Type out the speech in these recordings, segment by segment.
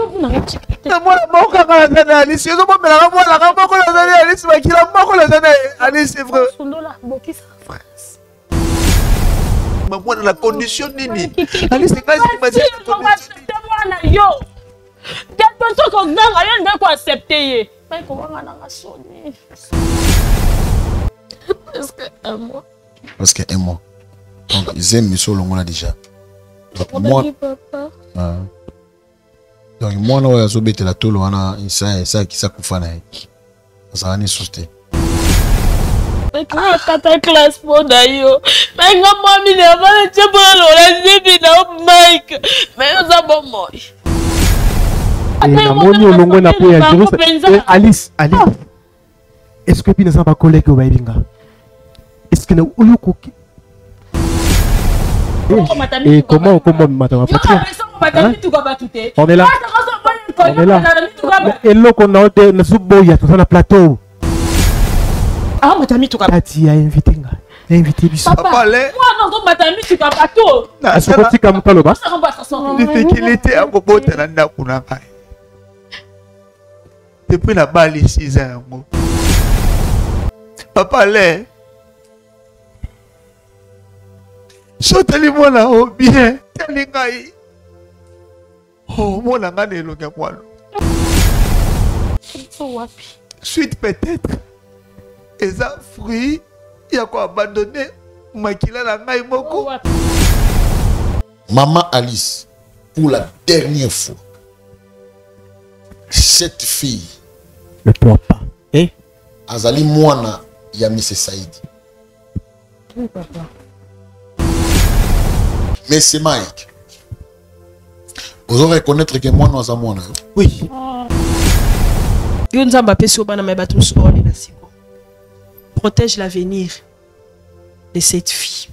Moi, Alice, je Alice, c'est vrai. Moi, la condition nini. Alice, c'est quoi ce que parce que un mois. Donc, ils aiment Misso Longola déjà. Moi, donc, moi, on a sobé la tolo, on a ça qui s'accouffana. Ça a ni sauté. Kata classe pour d'ailleurs. Mais moi, je ne sais pas Mike. Mais nous avons moi. Alice, est-ce que tu n'as pas collègue au Baïbinga? Est-ce que nous et comment on est là. On est là. Et là qu'on a un sous-boya sur le plateau. Ah, ma tamie, tu as invité. Invité du papa, moi, non, ma tamie, tu as bateau. C'est comme ça, le bas. Difficulté à propos de la Nakunaka. Depuis la balle ici, papa, là. Sautez-moi là, oh bien. Oh, mon langage est le gamois. Suite peut-être. Et ça, fruit, il y a quoi abandonné. Makila la ngaï moko. Maman Alice, pour la dernière fois, cette fille, le papa, Azali Mouana Yamise Saïdi. Oui, papa. Mais c'est Mike. Vous aurez reconnaître que moi, nous avons. Oui. Protège l'avenir de cette fille.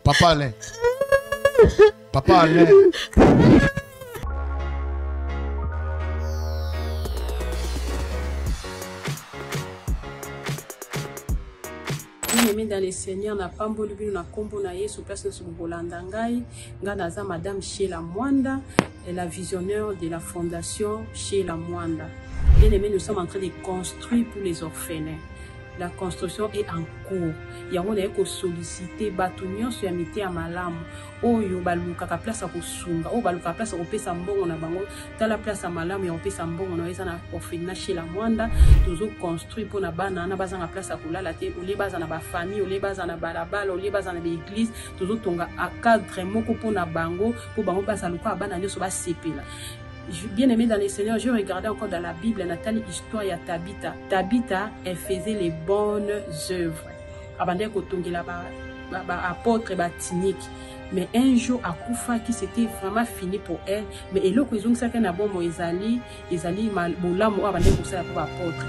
Papa Alain. Papa Alain. Bien-aimé dans les seigneurs, na pamboli bino na kombo na Yesu place na Bolanda ngai, nga naza madame Sheila Mwanda, la visionnaire de la fondation Sheila Mwanda. Bien-aimé, nous sommes en train de construire pour les orphelins. La construction est en cours. Il y a un sollicité batunyo sur amité à malam. Oyo baluka ka place à kusunga. O baluka place à kopesa mbongo na bango. Dans la place à malam ya kopesa mbongo na eza na orphelinat chez la Mwanda. Toujours construit pour na bana na baza na place à kulala te. Ole baza na ba famille, ole baza na balabala, ole baza na l'église. Toujours tonga à cadre moko pour na bango pour bango baza luka bana nyoso ba sepela. Bien aimé dans les Seigneurs, je regardais encore dans la Bible, Nathalie, histoire à Tabitha. Tabitha, elle faisait les bonnes œuvres. Avant d'être apôtre batinique. Mais un jour, à Koufa, qui s'était vraiment fini pour elle. Mais elle a dit que elle a bon Ezali Boulamo avant d'être pour apôtre.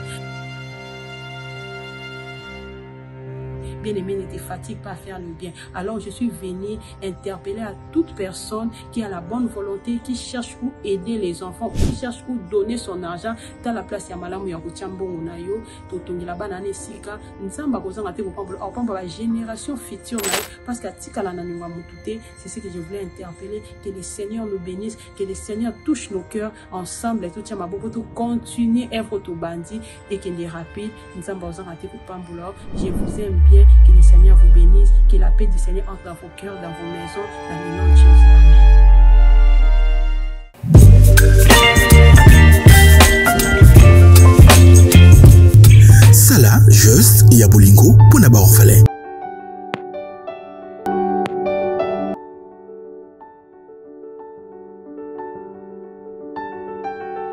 Bien-aimé, ne te fatigue pas à faire le bien. Alors je suis venue interpeller à toute personne qui a la bonne volonté, qui cherche où aider les enfants, qui cherche où donner son argent dans la place ya malamu ya kuchambongo na yo, totongi la banane sika, nzamba kozanga te kopamba la génération future na yo, parce que tika la nanunga mutute, c'est ce que je voulais interpeller, que le Seigneur nous bénisse, que le Seigneur touche nos cœurs ensemble et tout tient ma bobo to continuer œuvre to bandi et que les rapides, nzamba kozanga te kopamba. Je vous aime bien. Que le Seigneur vous bénisse, que la paix du Seigneur entre dans vos cœurs, dans vos maisons, dans le nom de Jésus. Amen. Sala, juste, Yabolingo, pour n'avoir orphelin.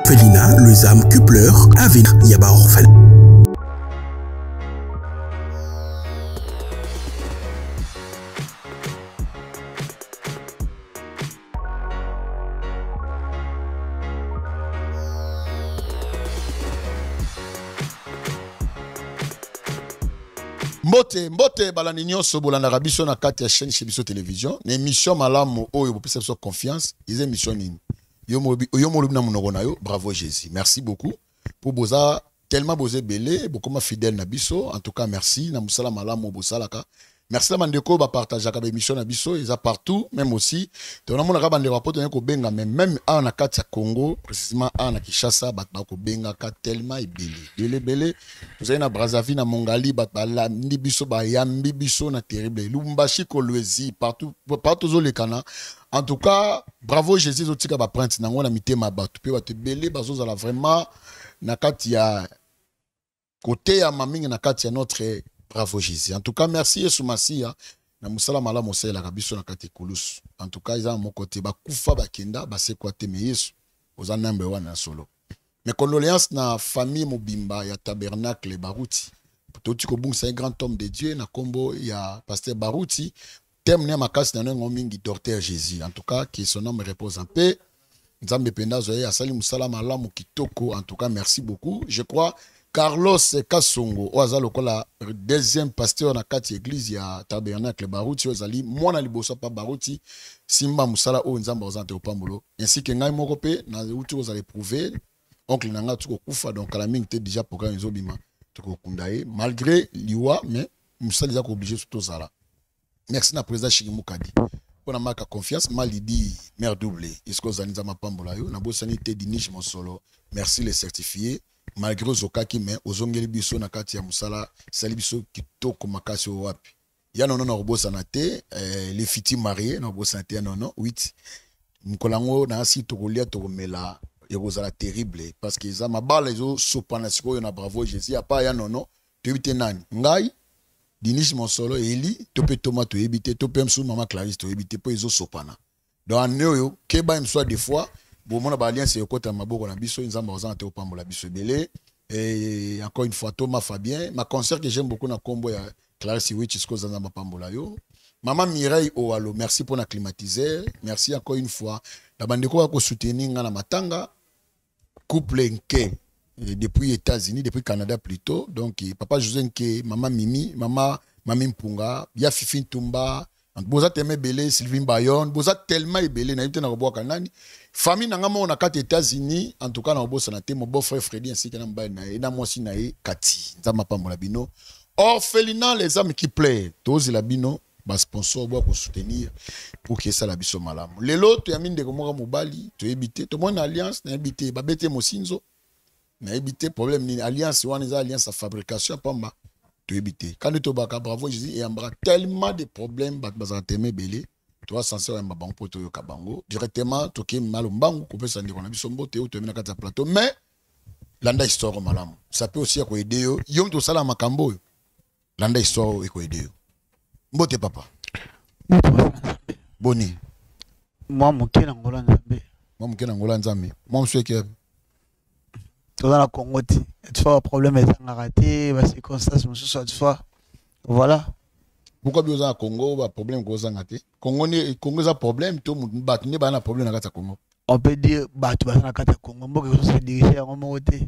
Felina, les âmes qui pleurent, avec Yaba orphelin. Mbote balani nyonso bolanda rabiso na kati ya chaîne chez biso télévision na émission malamu oyo bopesa biso confiance ils émission nini yo mo na munoko na yo bravo Jésus merci beaucoup pour boza tellement bosé belé, beaucoup fidèle na biso. En tout cas, merci. Na musala malamu bosalaka. Merci à Mandeko, ba partage la émission na biso, ils a partout, même aussi. Donc on a mon bande rapport de ko benga même à na Katia Congo, précisément à na Kinshasa, ba ko benga ka tellement belé. Belé. Vous avez na Brazzaville na Mongali, ba la ndi biso ba yambi biso na terrible. Lubumbashi Kolwezi, partout zo le kana. En tout cas, bravo Jésus otika ba prince na ngona mitema ba tu pe ba te belé ba zo la vraiment na Katia côté ya maminga na Katia notre bravo Jésus. En tout cas, merci Yesu Masia. Na musala mala mosela la kabiso na kati kulus. En tout cas, ils ont mon côté ba kufa ba kenda ba se kwate me Yesu. Oza number 1 na solo. Mes condoléances na famille Mobimba ya Tabernacle Barouti. Toti ko bung c'est un grand homme de Dieu na kombo ya pasteur Barouti. Thème ne makasi na ngo mingi docteur Jésus. En tout cas, que son nom repose en paix. Nzambe penda zoye asali musala mala mo kitoko. En tout cas, merci beaucoup. Je crois Carlos Kasongo, oaza lokola deuxième pasteur na kati église ya Tabernacle Barouti ozali mwana liboso pa Barouti simba musala o nzamba ozante opambolo ainsi que ngai moko pe na uti ozali prouver oncle nanga tuko kufa donc la mingi te déjà programme ezobima tuko kundaye malgré liwa mais musala za ko obligé surtout zala. Merci na président Shigimukadi pour na marque confiance malidi mère doublé est-ce que ozali nzamba pambola yo na bosani te dinish mon solo merci les certifiés. Malgré aux okaki mais aux ongeli biso na kati ya musala sali biso kitoko makasi o wapi ya nono na robosa na te les fiti mariés na robosa te nono 8 mkolango na asi tokolia tokomela yozala terrible parce que za mabala ezo sopana siko na bravo Jésus a pas ya nono to ebite nani ngai dinish mon solo eli to pe tomato ebite to pe msu mama Clarisse to ebite po ezo sopana donc neyo keba im soit des fois bon mon alliance est côté maboko na biso nzamba ozante opambola biso belé et encore une fois Thomas Fabien ma concert que j'aime beaucoup na combo ya Clarisse Witch isko nzamba pambola yo maman Mireille Oalo merci pour na climatiseur merci encore une fois la bandeko ko soutenir nga na matanga couple nke depuis États-Unis depuis Canada plutôt donc papa José Nke maman Mimi maman Mami Mpunga ya Fifi Tumba boza teme belé Sylvie Bayon boza tellement belé na yite na roboka nani famille nanga mo na kati États-Unis en tout cas na bossa na te mon beau frère Freddy ainsi que na mba na ina mosi na e Kati nzama pambola bino orphelinat les amis qui plaît tozi la bino ba sponsor bo ko soutenir pour que ça la biso malamu lelo to yamine de komoka mobali to ebité to mon alliance na ebité ba bete mosinzo na ebité problème ni alliance wana za alliance à fabrication pamba to ebité quand to baka bravo Jésus et ambra tellement de problèmes ba bazateme belé toi censé en bango poto yo kabango directement to ke malombango ko pesa ndiko na biso mbote o to mena kata plateau mais landa histoire malamu ça peut aussi ko aider yo yo to sala makambo landa histoire ko aider yo mbote papa boni moi mokena ngola nzambe moi monsieur qui dans la Congo tu vois problème est raté parce que circonstances monsieur tu vois voilà pourquoi bien au Congo ba problème ko zangate Congo za problème to bat ne ba na problème na kata Congo on peut dire bat ba na kata Congo mboka ko se diriger en moté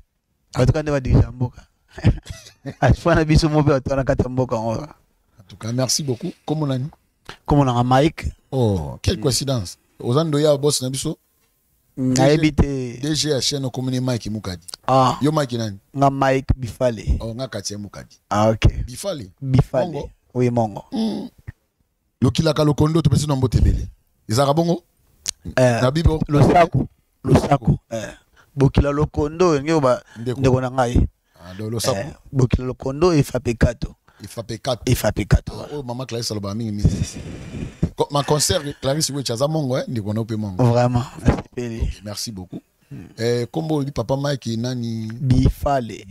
en tout cas ne va diriger mboka à fois na biso mo ba to na kata mboka en tout cas merci beaucoup comment on a Mike oh quelle coïncidence ozando ya boss na biso na ebité DG chaîne commune Mike Mukadi ah yo Mike nani nga Mike Bifale oh nga Katia Mukadi ah OK Bifale Bifale oui mongo lokila ka lokondo to pesi nombo tebele ezaka bongo na bibo lo sako bokila lokondo ngeo ba ndeko na ngai ah lo sako bokila lokondo ifapekato oh maman Clarisse aloba mingi ma concert Clarisse Witch azamongo ndiko na pe mongo vraiment merci beaucoup kombo papa Mike nani Bifale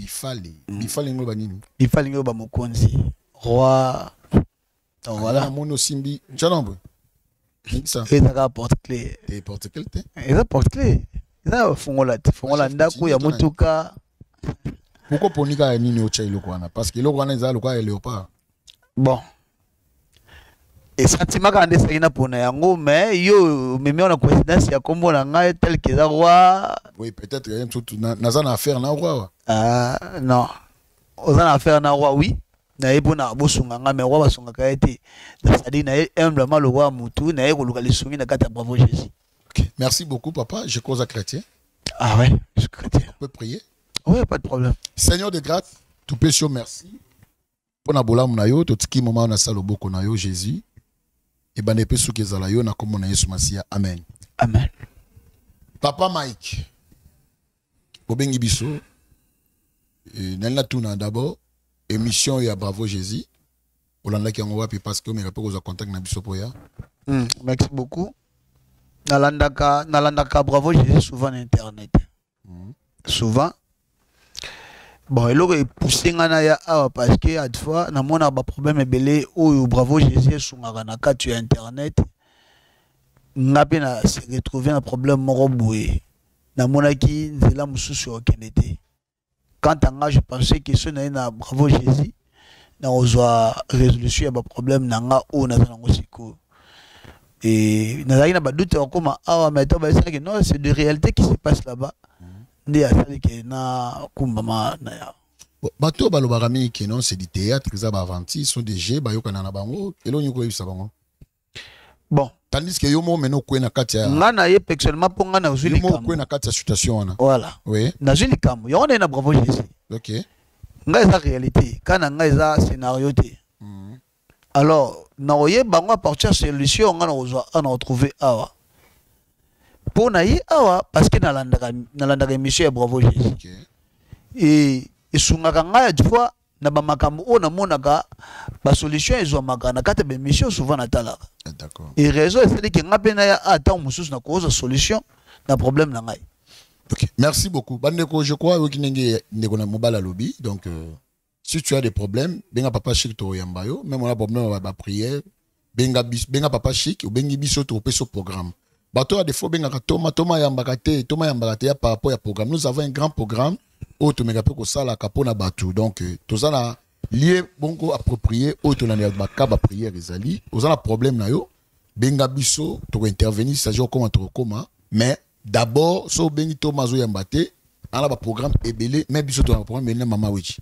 ngoba nini Bifale ngoba mokonzi roi donc voilà mono simbi chanombo ça et ça porte-clé et porte-clé et ça porte-clé ça fongola ndaku ya mutuka pourquoi ponika nini ocha iloko wana parce que iloko wana ezala lokwa léopard bon et sentiment quand c'est ina pona yango mais yo meme on a coïncidence ya kombo na ngai tel que ça roi oui peut-être rien tout naza na affaire na roi non ozana affaire na roi oui na ebona bosunga nga mais roi basunga ka été c'est-à-dire na humblement le roi mutu na ko luka lisungi na kata bravo Jésus. OK merci beaucoup papa je cause à chrétien ah ouais je chrétien on peut prier Oui, pas de problème. Seigneur de grâce, tout péché, merci. Pour na bola munayo, tout qui moment na salobo konayo Jésus. Et ben épée sous kezalayo na comme on a Yesu Masia. Amen. Amen. Papa Mike. Obengi biso. Nella tuna d'abord émission ya Bravo Jésus. Olanda ki ngwa parce que me rappelle aux contact na biso poya. Merci beaucoup. Nalandaka Bravo Jésus souvent sur internet. Souvent. Bon, il aurait poussé ngana parce que à fois na mona ba problème belé ou Bravo Jésus sur ngana sur internet. Ngapi na se retrouver un problème moko boye. Na mona ki nzela mususu okenete. Quand je pensais que ce n'est pas Bravo Jésus, na ozwa résolution ya ba problème nanga o na zango siko. Et na ba doute comment mais que non, c'est de réalité qui se passe là-bas. Ndi asali ke na kumbama na ya. Bato balobarami que non, c'est du théâtre, ça ba avanti, sont des jeux ba yokana na bango, elo nyoko yisa bango. Bon, tandis que yomo meno kwena katia. Ngana ye personnellement pour ngana ozuli yomo kwena katia situation wana. Voilà. Oui. Na zuli kam, yo na Bravo Jésus. OK. Nga eza réalité, kana nga eza scénario te. Alors, na oye bango à partir de solution ngana ozwa ana retrouver awa. Pour naïe awa parce que nalandaka émission ya Bravo Jésus. OK. Et sungaka nga ya fois na ba makambo o na monaka ba solution ezwamaka na kata ba émission souvent na talaka. D'accord. Et réseau c'est que nga pena ya ata mususu na cause solution na problème na ngai. OK. Merci beaucoup. Bandeko, je crois que ndeko na mobala lobby. Donc si tu as des problèmes, benga papa chic to yambayo, même on a problème ba prière, benga papa chic ou bengi biso to peso programme. Bato a des fois benga toma yambakate ya par rapport à programme. Nous avons un grand programme au to mega ko sala kapona batu. Donc tous ana lié bongo approprié au to na ba kaba prière ezali. Aux ana problème na yo, benga biso to intervenir s'agit comment to comment, mais d'abord so bengi to mazo yambate, ana ba programme ebelé, mais biso to na programme benga mama wichi.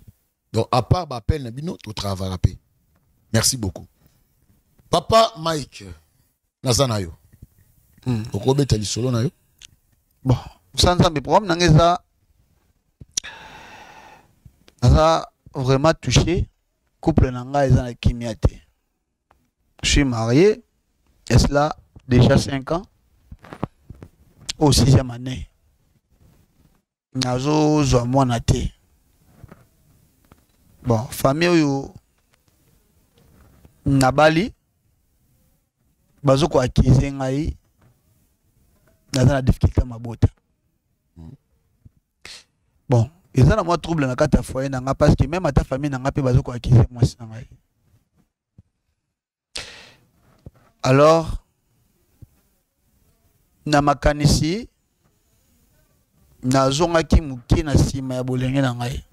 Donc à part ba appel na bino to travail rapé. Merci beaucoup. Papa Mike nazana yo. Okobeta lisolo na yo. Bon, sans mes problèmes nangeza ça vraiment touché couple nanga eza na kimiate. Je suis marié et cela déjà 5 ans au 6e année. Nazo zo mwana te. Bon, famille yo nabali bazo ko akize ngai na la difficulté mabota. Bon, ils ont moi trouble na kata foyer nanga parce que même à ta famille nanga pe bazo ko akize moi sangai. Alors na makanisi na zonga ki muki na sima ya bolenge na ngai.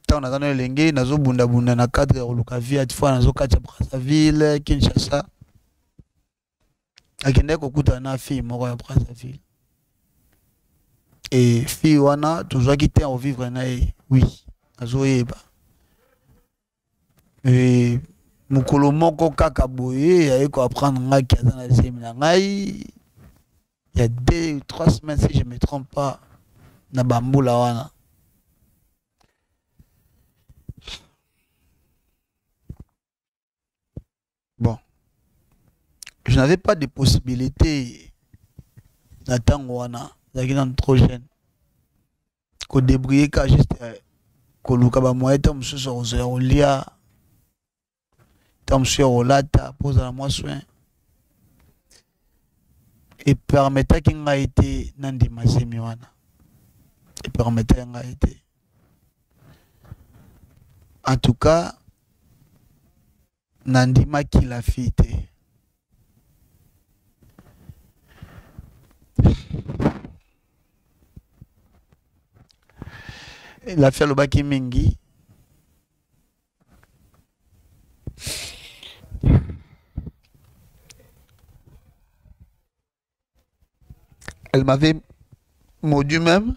Tant na zano lenge na zo bunda bunda na cadre ya luka via fois na zo kacha Brazzaville, Kinshasa. Akende kokuta na fille moko ya Brazzaville. Et fille wana toujours qui au vivre na oui, azo yeba. Et mukolo moko kaka boye ya ko apprendre nga ki na séminaire ngai. Il y a 2 ou 3 semaines si je me trompe pas na bambula wana. Bon, je n'avais pas de possibilité d'attendre wana, d'aller trop jeune. Ko débrouiller ka juste ko luka ba moyen tam so au lia tam sur olata pose la moi soin et permettait qu'il m'a été nandi masemi wana et permettait qu'il m'a été en tout cas nandima qui la fite la fait le baki mingi elle m'avait mordu même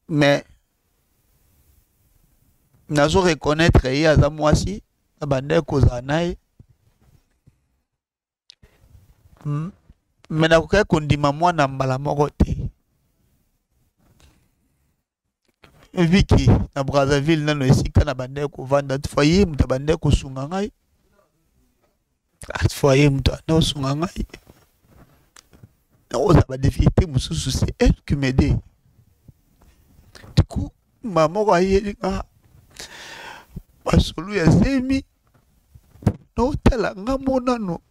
mais nazo reconnaître ya za mwasi abande kozana Mais nakoka kondima mwana mbala moko te. Viki na Brazzaville nano esika na bande ko vanda foyer muta bande ko sunga ngai. Foyer muta no sunga ngai. Na ba difficulté mususu c'est elle qui m'aide. Du coup maman ko ayelinga basolu ya semi no tela ngamona no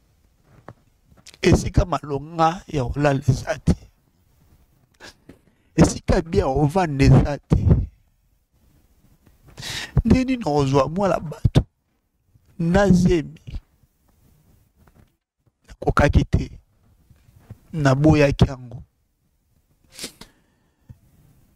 esika malonga ya olala eza te esika bia ovanda eza te ndeni na ozwa mwala bato nazemi nakokaki te naboyaki yango.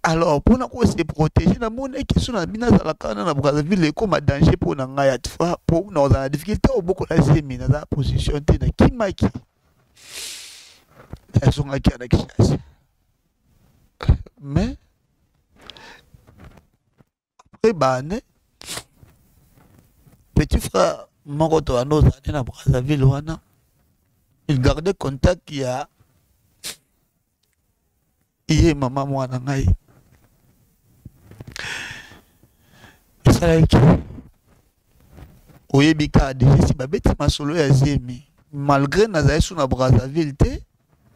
Alors pour nous se protéger na moneki so na bina za la kana na Brazzaville comme danger pour na ngai atfa pour nous na difficulté au beaucoup la semi na za position te na kimaki na songa ki ana kishasi. Mais après bane petit frère Mokoto anoza na Brazzaville wana il gardait contact ya iye mama mwana ngai. Esalaki oyebika déjà si babeti masolo ya zemi malgré nazali sous na Brazzaville te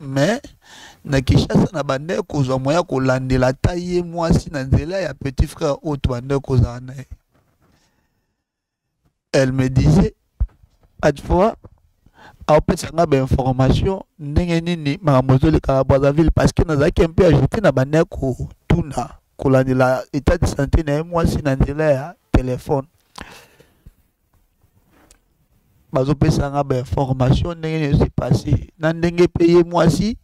mais na Kinshasa na bande kozwa moya kolandela ta ye mwasi na nzela ya petit frère autre bande kozala na ye. Elle me disait à fois apesa nga ba information ndenge nini makambo ezoleka na Brazzaville parce que nazalaki un peu ajouté na bande kotuna kolandela état de santé na ye mwasi na nzela ya téléphone. Bazopesa nga ba information ndenge nini ezi passé na ndenge pe ye mwasi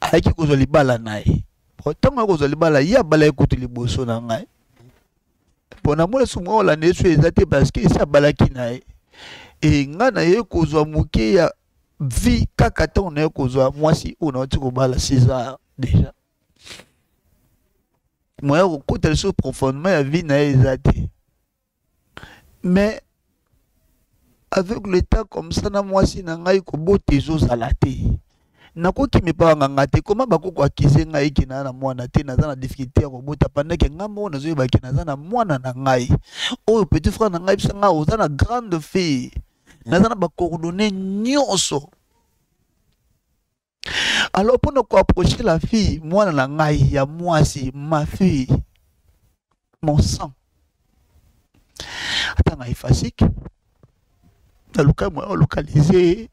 ayaki kozwa libala na ye. Ntango akozwa libala ye abala ekuti liboso na ngai mpo na mona sumu olanda esu eza te parce que esi abalaki na ye e nga na ye kozwa moke ya vi kaka ntango na ye kozwa mwasi oyo nauti kobala 6 ans déjà. Moya kokota liso profondément ya vie na ye eza te. Mais avec le temps comme ça na mwasi na ngai kobota ezozala te. Nakoki mipanga ngate koma bakoko akize ngai kina na mwana te naza na difficulté ya kobota pendant que ngambo nazoyeba ke naza na mwana na ngai. Oyo petit frère na ngai bisanga oza na grande fille. Naza na ba coordonnées nyonso. Alors pour nous approcher la fille, moi na ngai ya mwasi ma fille mon sang. Attends ngai fasik. Na luka moi localiser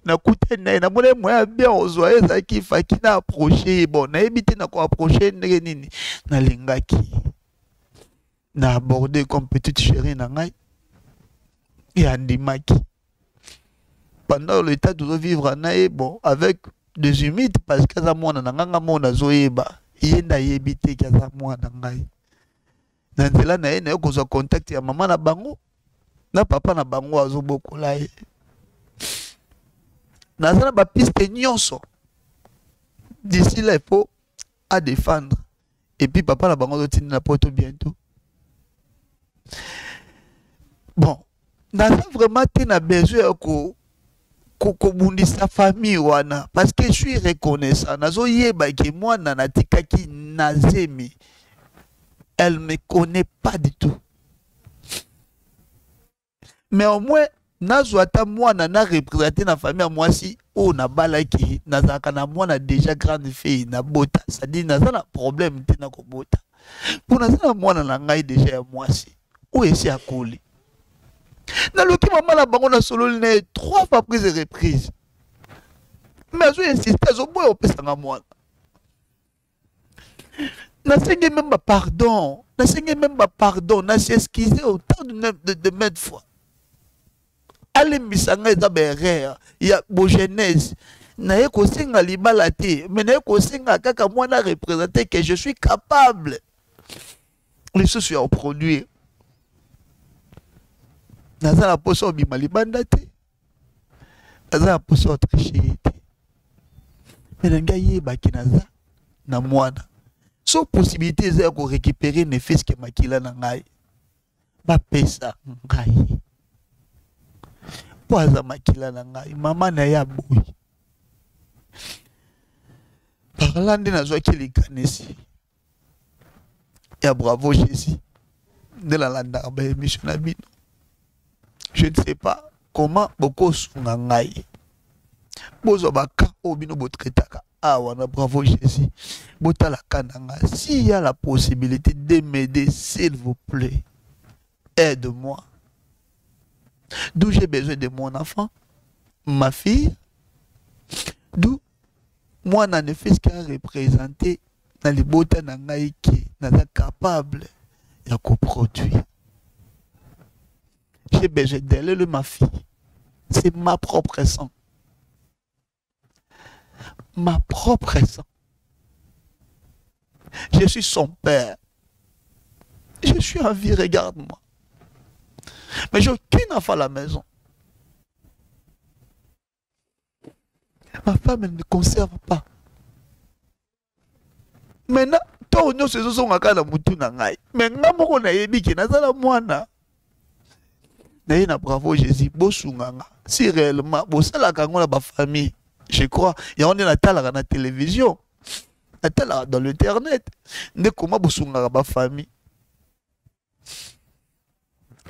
na kute na mole moi bien ozwa eza ki faki na approcher bon na ebité na ko approcher ndenge nini na lingaki na aborder comme petite chérie na ngai ya ndimaki pendant le temps de vivre na e bon avec des humides parce que za mwana na nganga mona zoyeba yenda yebite ka za mwana ngai na nzela na ye na kozwa contact ya mama na bango na papa na bango azobokola ye na zana ba piste nyonso d'ici là il faut à défendre et puis papa na bango zotini na poto bientôt. Bon na vraiment te na besoin ko bundisa famille wana parce que je suis reconnaissant nazo yeba ke mwana natikaki nazemi elle me connaît pas du tout mais au moins nazwa ta mwana na représenter na famille mwasi o na balaki nazaka na mwana déjà grande fille na bota ça dit naza na problème te na ko bota pour naza mwana na ngai déjà ya mwasi o esi akoli na loki mama na bango na solo ne 3 fois prise et reprise mais je insiste zo boyo pesa nga mwana na sengi même pardon na sengi même pardon na s'excuser autant de maintes fois. Allez misanga eza berere ya bo jeunesse na ye ko senga libala te mais na ye ko senga kaka mwana représenter que je suis capable les choses à produire naza la poso bima libanda te naza la poso tricher te mais nga yeba ki naza na mwana so possibilité eza ko récupérer ne fils que makila na ngai ba pesa ngai poaza makila na ngai mama na ya boy par là nde nazwaki likanisi ya Bravo Jésus nde nalandaka baémission na bino. Je ne sais pas comment bokosunga ngai bozwa baka oyo bino botretaka awa na Bravo Jésus botalaka na nga. S'il y a la possibilité de m'aider, s'il vous plaît, aide-moi. D'où j'ai besoin de mon enfant, ma fille, d'où moi n'en ai fait ce qu'à représenter dans les beautés qui n'est capable de coproduire. J'ai besoin d'elle, ma fille. C'est ma propre sang. Ma propre sang. Je suis son père. Je suis en vie, regarde-moi. Mais j'ai aucun enfant à la maison. Ma femme, elle ne conserve pas. Maintenant, toi, nous sommes en train de mouton nangai. Mais nous sommes en train de na Bravo Jésus, bosunganga. Si réellement, bosala kangola ba famille, je crois, il y a on est na la télévision, na dans l'internet. Ne comment bosunganga ba famille.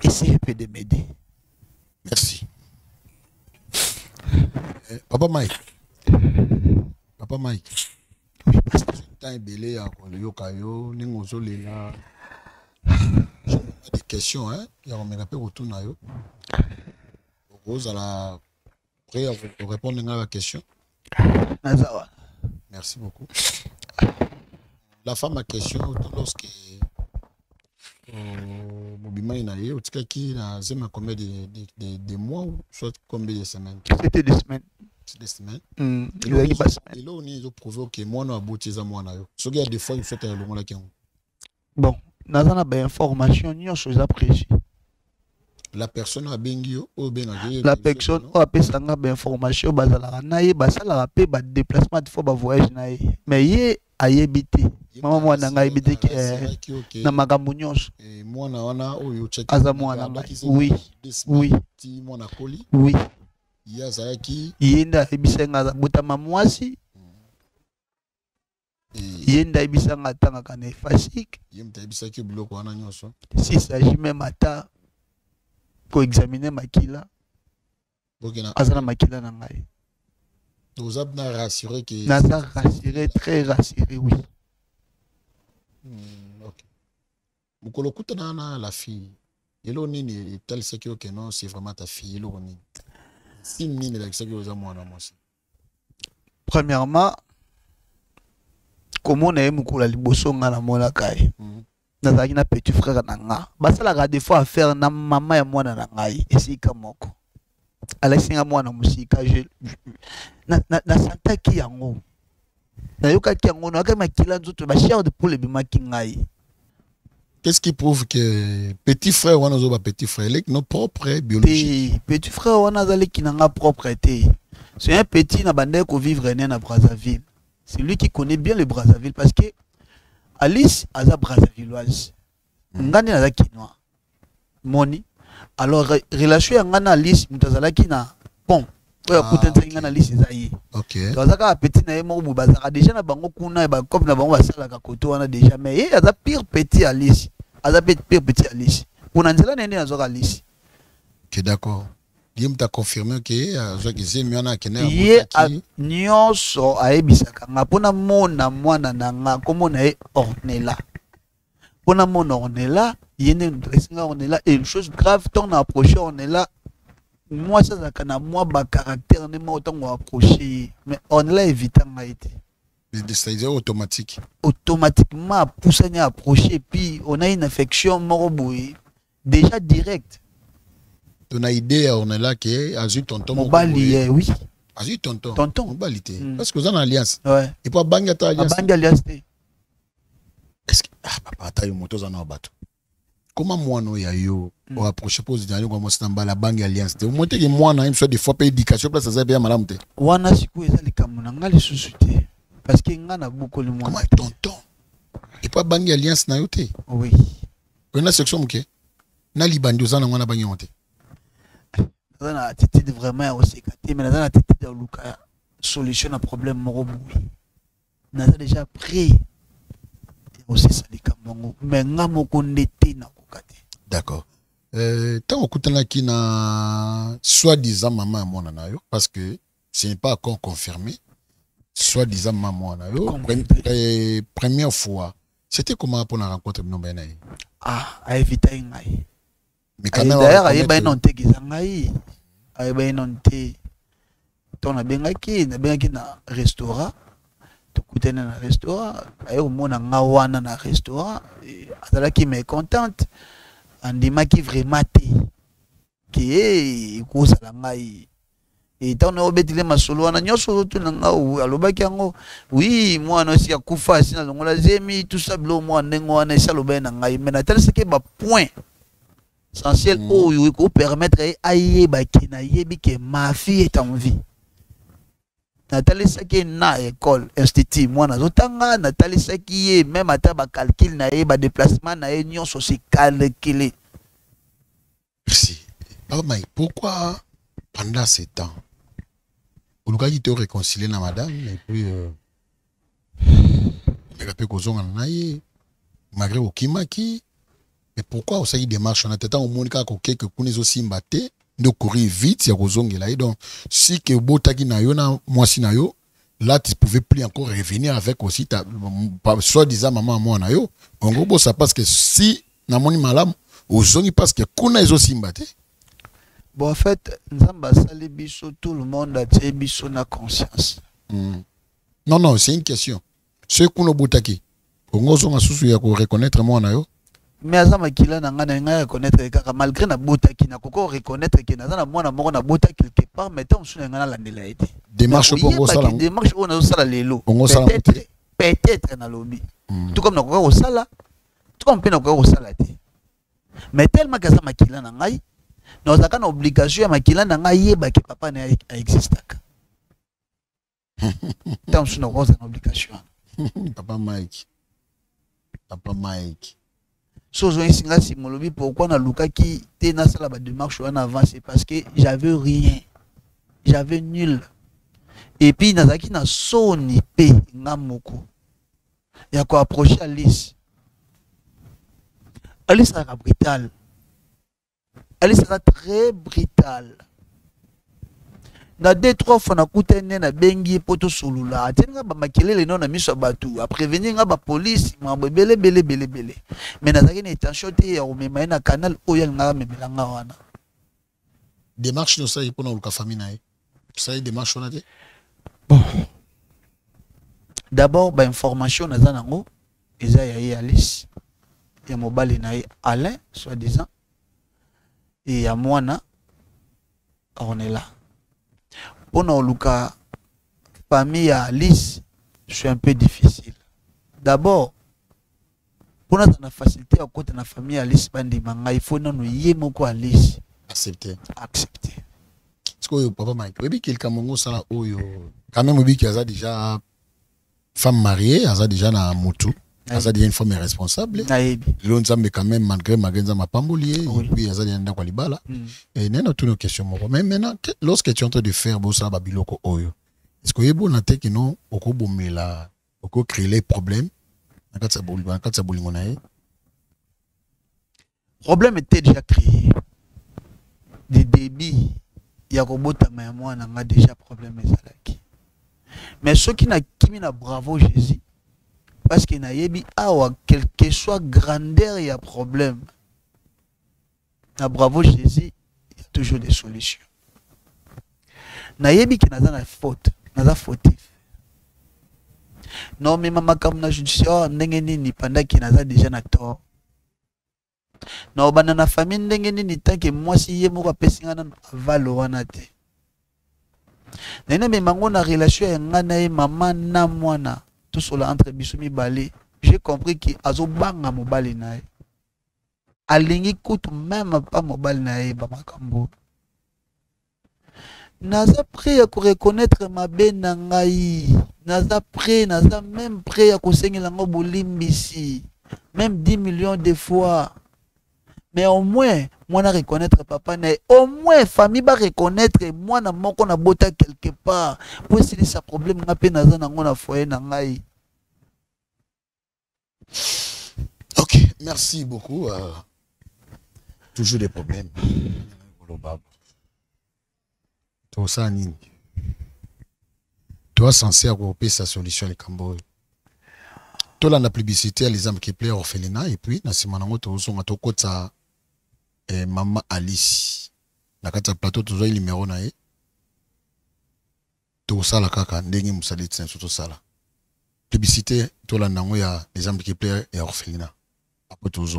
Essayez de m'aider. Merci. Papa Mike. Papa Mike. Oui, pasteur. Temps belé à Yokayo, Ningozo Lela. Des questions, hein? Il y a un peu autour de yo. Rose à la prêt à répondre à la question. Merci beaucoup. La femme a question lorsque Mobima est naïe, qui a combien de mois ou soit combien de semaines? C'était des semaines. C'est des semaines. Il y a des semaines. Et là, on est prouvé que moi, on a abouti à moi. Ce qu'il y a des fois, il faut être long là. Bon, nous avons des informations, nous sommes appréciés. La personne a bien dit, la personne a des informations, basala paix, bas déplacement de fois, bas voyage naïe. Mais yé a yébité. Maman moi n'a yébité que na makambo nyonso. Moi na wana oyo check. Azamu na oui. Oui. Ti moi na koli. Oui. Ya zaki. Yenda ebisenga botama mwasi. Yenda ebisanga tanga kana fasik. Yemta ebisaki bloco wana nyonso. Si s'agit même ata pour examiner makila. Azana makila na ngai. Vous avez rassuré que. Naza rassuré, très rassuré, oui. Ok. Mukolokuta na la fille. Yelo nini tel c'est que non, c'est vraiment ta fille. Yelo nini. Si nini la c'est que vous avez moi na moi. Premièrement, comment on a mukula liboso nga na mona kai. Nazaki na petit frère na nga. Basala ga des fois affaire na maman ya mwana na ngai esika moko. Alasinga mwana musika je na santa ki yango. Na yoka ki yango na ka makila nzoto ba chair de poule bimaki ngai. Qu'est-ce qui prouve que petit frère wana zo ba petit frère lek no propre biologique. Petit frère wana zali ki na nga propreté. C'est un petit na bande ko vivre né na Brazzaville. C'est lui qui connaît bien le Brazzaville parce que Alice aza Brazzavilloise. Ngani na kinois. Moni. Alors relation ya ngana Alice mutazalaki na bon. Oya kutenza ngana Alice zayi. OK. Tozaka petit na yemo mubazaka déjà na bango kuna ba comme na bango basala ka koto wana déjà mais ye aza pire petit Alice. Aza pire petit Alice. Pour nzela nende nazoka Alice. OK, d'accord. Dim t'a confirmé que azoki zemiana kena ye nyonso aebisaka nga pona mona mwana na nga komona e Ornella. Pona mona Ornella, yene ndresinga Ornella et une chose grave tant on a approché Ornella. Moi ça zakana moi ba caractère ne ma autant approcher mais Ornella évitant nga été. C'est automatique. Automatiquement poussé à approcher puis on a une affection moroboui déjà direct. On a idée, on est là qui a eu tonton. Mobali, oui. A eu tonton. Tonton. Mobalité. Parce que vous avez une alliance. Ouais. Et pour banger ta alliance. Banger alliance. Est-ce que papa ta yo moto zana bato. Comment moi no ya yo on approcher pose dans comme ça dans la banger alliance. Au moins que moi na soit des fois pas éducation place ça bien malamu te. Wana siku ezali kamuna ngali susute. Parce que ngana beaucoup le moi. Comment tonton. Et pas banger alliance na yo te. Oui. On a section muke. Na libandi zana ngana banger te. Dans la attitude vraiment aussi mais dans la attitude de Luka solution à problème moko boui naza déjà prêt aussi salika mongo mais nga moko ndete na kokate. D'accord. Tant okutanaki na soi-disant maman à mon anayo parce que ce n'est pas encore confirmé. Soi-disant maman anayo première fois. C'était comment pour la rencontre non ben ah a éviter ngai. Mais quand même d'ailleurs aye ba non te gizangai aye ba non te ton na bengaki na restaurant to kutena na restaurant aye omona ngawana na restaurant azalaki mais contente andimaki vraiment te ke ko sala ngai et tant na obetile masolo wana nyoso to na ngau alobaki yango oui moi no si akufa sina longola zemi tout ça blo moi nengo wana ça loba na ngai mais na tel ce que ba point essentiel oyo ko permettre aye ba kina yebi ke ma fille est en vie Nathalie Saki na école institut moi nazotanga Nathalie Saki même ata ba calcul na ba déplacement na nyonso c'est calculé. Merci. Oh mais pourquoi pendant ces temps on a te réconcilier na madame et puis mais après kozonga naye malgré okimaki mais pourquoi on s'est démarche on a tant au monde ka ko quelque kunezo simbate de courir vite ya kozongela et donc si que botaki na yo na mwasi na yo là tu pouvais plus encore revenir avec aussi ta soi-disant maman moi na yo en gros ça parce que si na moni malam ozongi parce que kuna ezo simbate. Bon, en fait, Nzamba sali biso, tout le monde a dit biso na conscience. Non, non, c'est une question. Ce qu'on a boutaki, on a reconnaître moi na yo. Mais azama kila na nga reconnaître kaka malgré na boutaki na koko reconnaître que na mwana moko na boutaki quelque part mais tant on nga la ndela été. Démarche pour ngo sala. Démarche on a sala lelo. Peut-être na lobby. Tout comme na koko sala, tout comme pe na koko sala te. Mais tellement que azama kila na ngai nous avons une obligation à makila na ngai ba ke papa na existaka. Tant que nous avons une obligation. Papa Mike. Papa Mike. So zo singa simolobi pourquoi na lukaki te na sala ba démarche en avant c'est parce que j'avais rien. J'avais nul. Et puis nazaki na soni pe ngamoko. Ya ko approcher Alice. Alice a brutal. Elle sera très brutale. Na 2-3 fois na kutene na bengi poto solula. Atenga ba makelele non na miso batu. A prévenir nga ba police mambo bele. Mais na zaki na intention te ya omema na canal oyo nga mebelanga wana. Démarche no ça pour na famille na. Ça démarche on a dit. Bon. D'abord ba information na zanango eza ya Alice. Ya mobali na Alain soi-disant. Et à moi, on est là. Pour nous, famille à Alice, c'est un peu difficile. D'abord, pour nous, la facilité à côté de la famille à Alice, il faut nous y aller Alice. Accepter. Est-ce que papa Mike, oui, quelqu'un mongo ça là, quand même, oui, qu'il y a déjà femme mariée, il y a déjà na moto. Ça devient une femme responsable. L'on s'en met quand même malgré Magenza Mapambolier. Et puis, ça devient dans Kwalibala. Et nous avons toutes nos questions. Mais maintenant, lorsque tu es en train de faire Bossa Babiloko Oyo, est-ce que vous avez que nous, on créer les problèmes? Le problème était déjà créé. Des débits, il y a un déjà problème. Mais ceux qui n'ont bravo Jésus, parce qu'il y a quel que soit grandeur, il y a problème. Na bravo Jésus, il y a toujours des solutions. Nayebi qui n'a pas faute, n'a pas fautif. Non mais maman comme na judiciaire n'engeni ni pendant qu'il n'a déjà na tort. Non banana famille n'engeni ni tant que moi si yemo ka pesinga na valo wana te. Nena me mango na relation ngana e maman na mwana. Tout cela entre Bissoumi Balé, j'ai compris qu'il y a un mobile nae. Alingi coûte même pas mobile nae bamakambo. Naza prêt à reconnaître ma benangai. Naza prêt, naza même prêt à conseiller la bolimbisi. Même 10 millions de fois. mais au moins moi na reconnaître papa na au moins famille va reconnaître moi na moko na bota quelque part pour essayer sa problème na pe na za na ngona foyer na ngai. Ok, merci beaucoup. Toujours des problèmes. Toi, ça, Nini. Toi, censé regrouper sa solution, les Cambodges. Toi, la publicité, les âmes qui plaît orphelinat, et puis, na simanango, tu as tout ça, Maman Alice. Na kata plateau, tu as le numéro, na e. Tout ça, la kaka, ndengi moussali, c'est tout ça, là. Publicité, toi, la nango, ya les âmes qui plaît et orphelinat. Après, tout ça.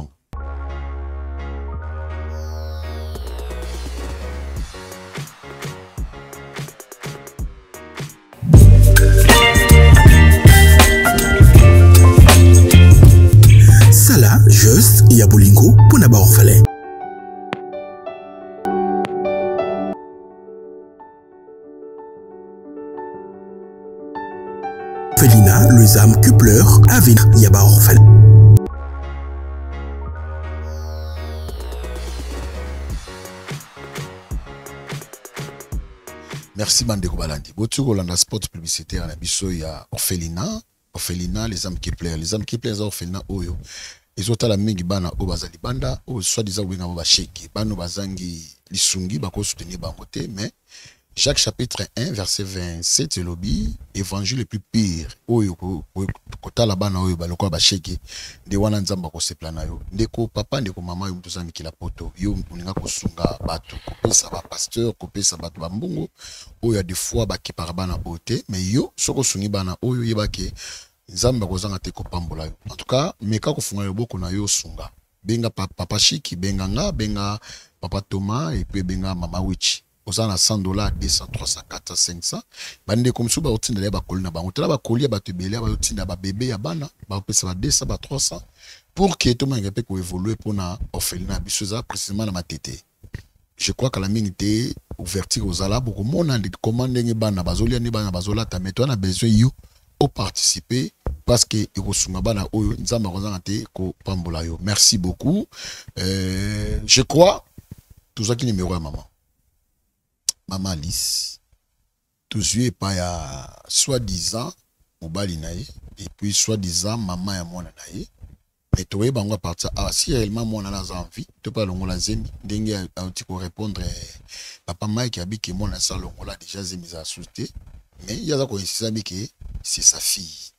Sala, juste, et Abolingo, pour n'avoir orphelin. Felina, les âmes qui pleurent, avec Yaba orphelin. Merci Bandeko Balandi. Botu Rolanda spot publicitaire na biso ya orphelinat. Orphelinat, les âmes qui pleurent. Les âmes qui pleurent, orphelinat oyo. Les autres la mingi bana o bazali banda o soit disant winga ba sheki. Bano bazangi lisungi bako soutenir bangote mais Jacques chapitre 1 verset 27 lobby évangile le plus pire oyo kota la bana oyo baloko ba sheki de wana nzamba ko se plana yo. Ndeko papa ndeko mama yo mtuzami kila poto yo uninga ko sunga bato kopesa ba pasteur kopesa bato ba mbungo oyo des fois ba kipara bana ote mais yo soko sungi bana oyo yebake nzamba kozanga te kopambola yo. En tout cas meka ko funga yo boko na yo sunga benga papa shiki benga nga benga papa Thomas et puis benga mama Wichi. Aux ans à $100, 200, 300, 400, 500. Bande comme ça, ba otinda ba kolina ba. On tela ba kolia ba tebele ba otinda ba bébé ya bana, ba pesa ba 200, ba 300 pour que tout le monde puisse évoluer pour na orphelinat bisoza précisément na matete. Je crois que la minute ouverture aux ala beaucoup monde de commander ni bana bazolia ni bana bazola ta mais toi na besoin you au participer parce que ikosunga bana oyo nzamba kozanga te ko pambola yo. Merci beaucoup. Je crois tout ça qui numéro à maman. Maman Alice, tous yeux pas ya soi-disant mobali nae et puis soi-disant maman ya mwana nae mais toi bango partir si réellement mwana na envie to pas longola zemi ndenge a ko répondre papa Mike a dit que mwana sa longola déjà zemi za souté mais il y a ko insister que c'est sa fille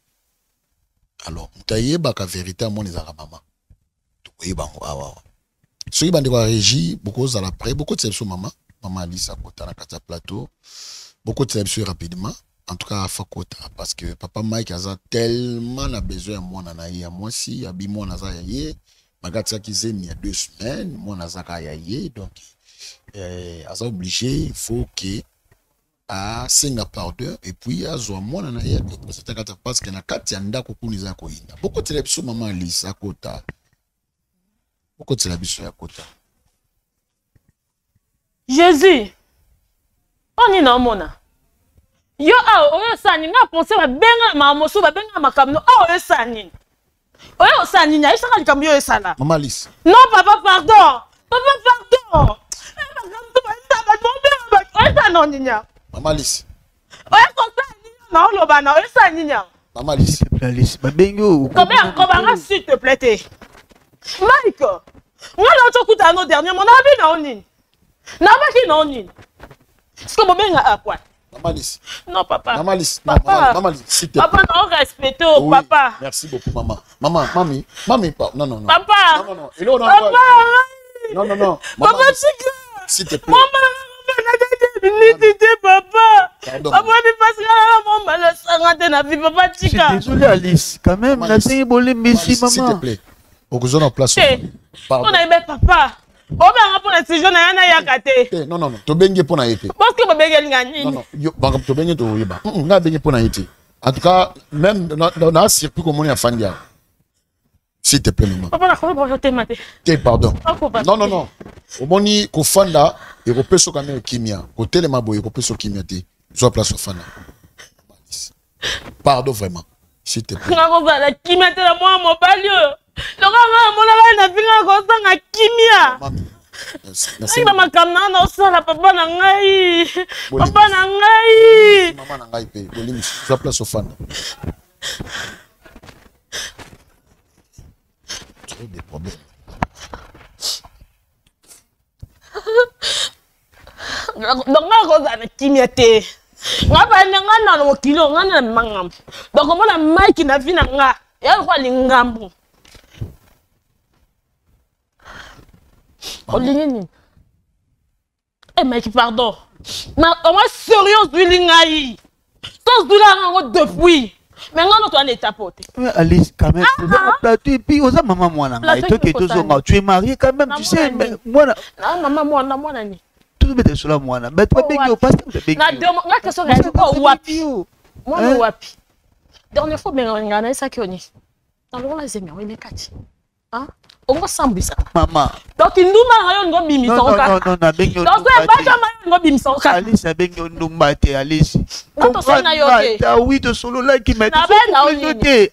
alors mutaye ba ka vérité mwana za maman toi bango awa ceux qui bande ko régie beaucoup za la près beaucoup de cette maman Maman Alice à côté na plateau. Beaucoup de sélections rapidement. En tout cas, à Fakota. Parce que papa Mike a tellement besoin de moi. Moi aussi, abi moi naza yaye. Magatsa qui il y a 2 semaines. Moi naza yaye. Donc, a obligé, il faut que à singa pardon. Et puis, à zo moi na yaye. Parce que na kati anda kokuniza ko inda. Beaucoup de sélections Maman Alice à côté. Beaucoup de sélections à côté. Jésus, on est dans mon yo oyo sani nga penser ba benga mamoso ba benga makamno oyo sani nya isaka likambo yo esala. Maman Alice. Non papa pardon. Papa pardon. Maman Alice. Oyo sani na oloba na oyo sani nya. Maman Alice. Alice ba bengo. Comment s'il te plaît. Mike. Ngala otokuta no dernier mon abi na onini. Namaki non ni. Est-ce que Bobenga a quoi? Maman Alice. Non papa. Maman Alice. Papa. Maman Alice, s'il te plaît. Papa non respecte oui, papa. Merci beaucoup maman. Mami, non. Papa. Non. Papa. Non. Papa chica. S'il te plaît. Papa. Pardon. Papa ni parce que mon mal sangate na vie papa chica. Je suis désolé Alice, quand même na tengi bolé messi maman. S'il te plaît. Au en place. Pardon. On a aimé papa. On va pour la saison na yakate. Non. To bengue pour na été. Parce que Bobenga ngani. Non. Yo to bengue to yeba. Nga bengue pour na été. En tout cas, même dans un circuit comme on est à Fandia. S'il te plaît, maman. Papa, on va voter maté. Pardon. Non. Au moni, ko fanda, et ko peso quand même kimia. Ko telema boye, ko peso kimia te. Soit place au fanda. Pardon vraiment. S'il te plaît. Nga ko la kimia te la moi mon balio. Le gars mon la na vinga ko sanga kimia. yaya. Ngai ba makamna na osala papa na ngai. Papa na ngai. Maman na ngai pe. Bolimi sa place au fan. Trop de problèmes. Donc nga ko za na kimia te. Nga ba nga na mo kilo nga na mangam. Donc mo na Mike na vina nga. Ya ko lingambu. Olingi. Eh Mike pardon. Na on va sérieux lingai. Sans douleur depuis. Mais non, tu en es tapoté. Alice, quand même, et puis, aux maman, moi, tu es marié quand même, tu sais, mais moi, maman, moi, tout le monde est sur la moi, mais tu vas bien, parce que tu vas bien. Moi, wapi. Dernière fois, mais on a ça qui on est. Dans le rôle, les amis, on est quatre. Hein? On va s'embrouiller ça. Maman. Donc, il nous m'a rien de bimi. Non, donc, pas de bimi sans cas. Alice, avec nous mater, Alice. Oui, de solo là qui m'a dit.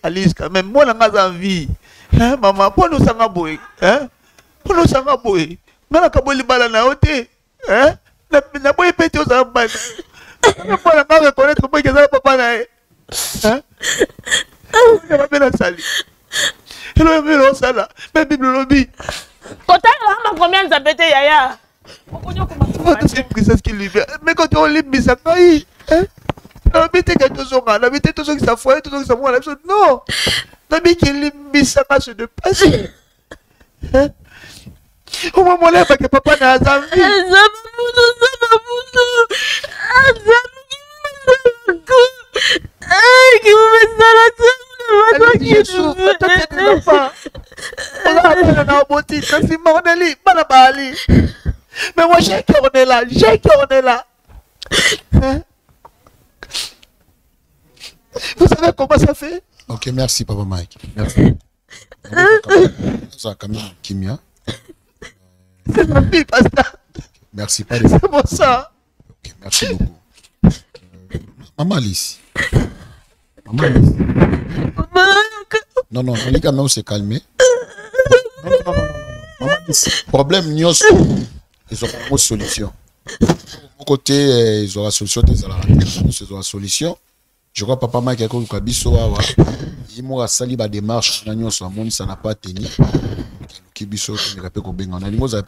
Alice, quand même, moi, la envie. Hein, maman, pour nous, ça va bouer. Hein? Pour nous, ça va bouer. Mais la kaboli balana ote. Hein? Na boy pété aux ambas. Ne pas la reconnaître comment il y a papa là. Hein? On va bien la salir. Hello, hello, ça là. Même Bible lobby. Quand tu as combien de pété yaya? C'est une princesse qui lui vient. Mais quand on lit ça, hein? La bête est tout son la bête est tout son qui s'affoie, tout son qui s'affoie. Non. La bête qui lit ça se de passer. Hein? Au moment là, parce que papa n'a pas envie. Mais moi j'ai qu'on est là, hein? Vous savez comment ça fait? Ok, merci Papa Mike. Merci. Ça quand même Kimia. C'est ma fille, Pasteur. Merci pas. C'est pour ça. Ok, merci beaucoup. Maman Alice. Maman Alice. Non, les gars, on s'est calmé. Non. Maman Alice. Problème, ils ont une solution. De mon côté, ils auront la solution. Ils auront la solution. Je crois que Papa Mike a dit que il m'a sali la démarche. Ça n'a pas tenu. Kibiso qui rappelle qu'on benga. On a l'image à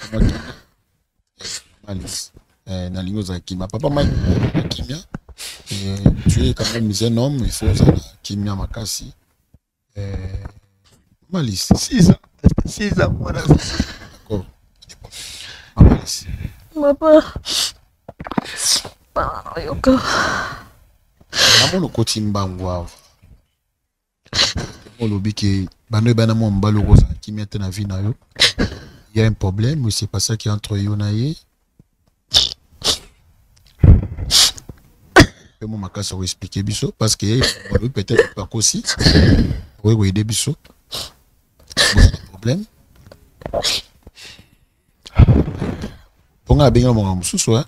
Alice. On a l'image à Kimia. Papa Mike Kimia. Tu es quand même un homme. Il faut ça. Kimia Makasi. Alice. 6 ans. 6 ans. D'accord. Alice. Papa. Yoka. Namolo kotimba ngwa. Olobi ke bando bana mo mbalo ko qui mette na vie na yo. Il y a un problème, mais c'est pas ça qui est entre yo na ye. Pe mo makasa ko expliquer biso parce que peut-être pas aussi. Oui aider biso. Problème. Ponga benga mo mususu hein.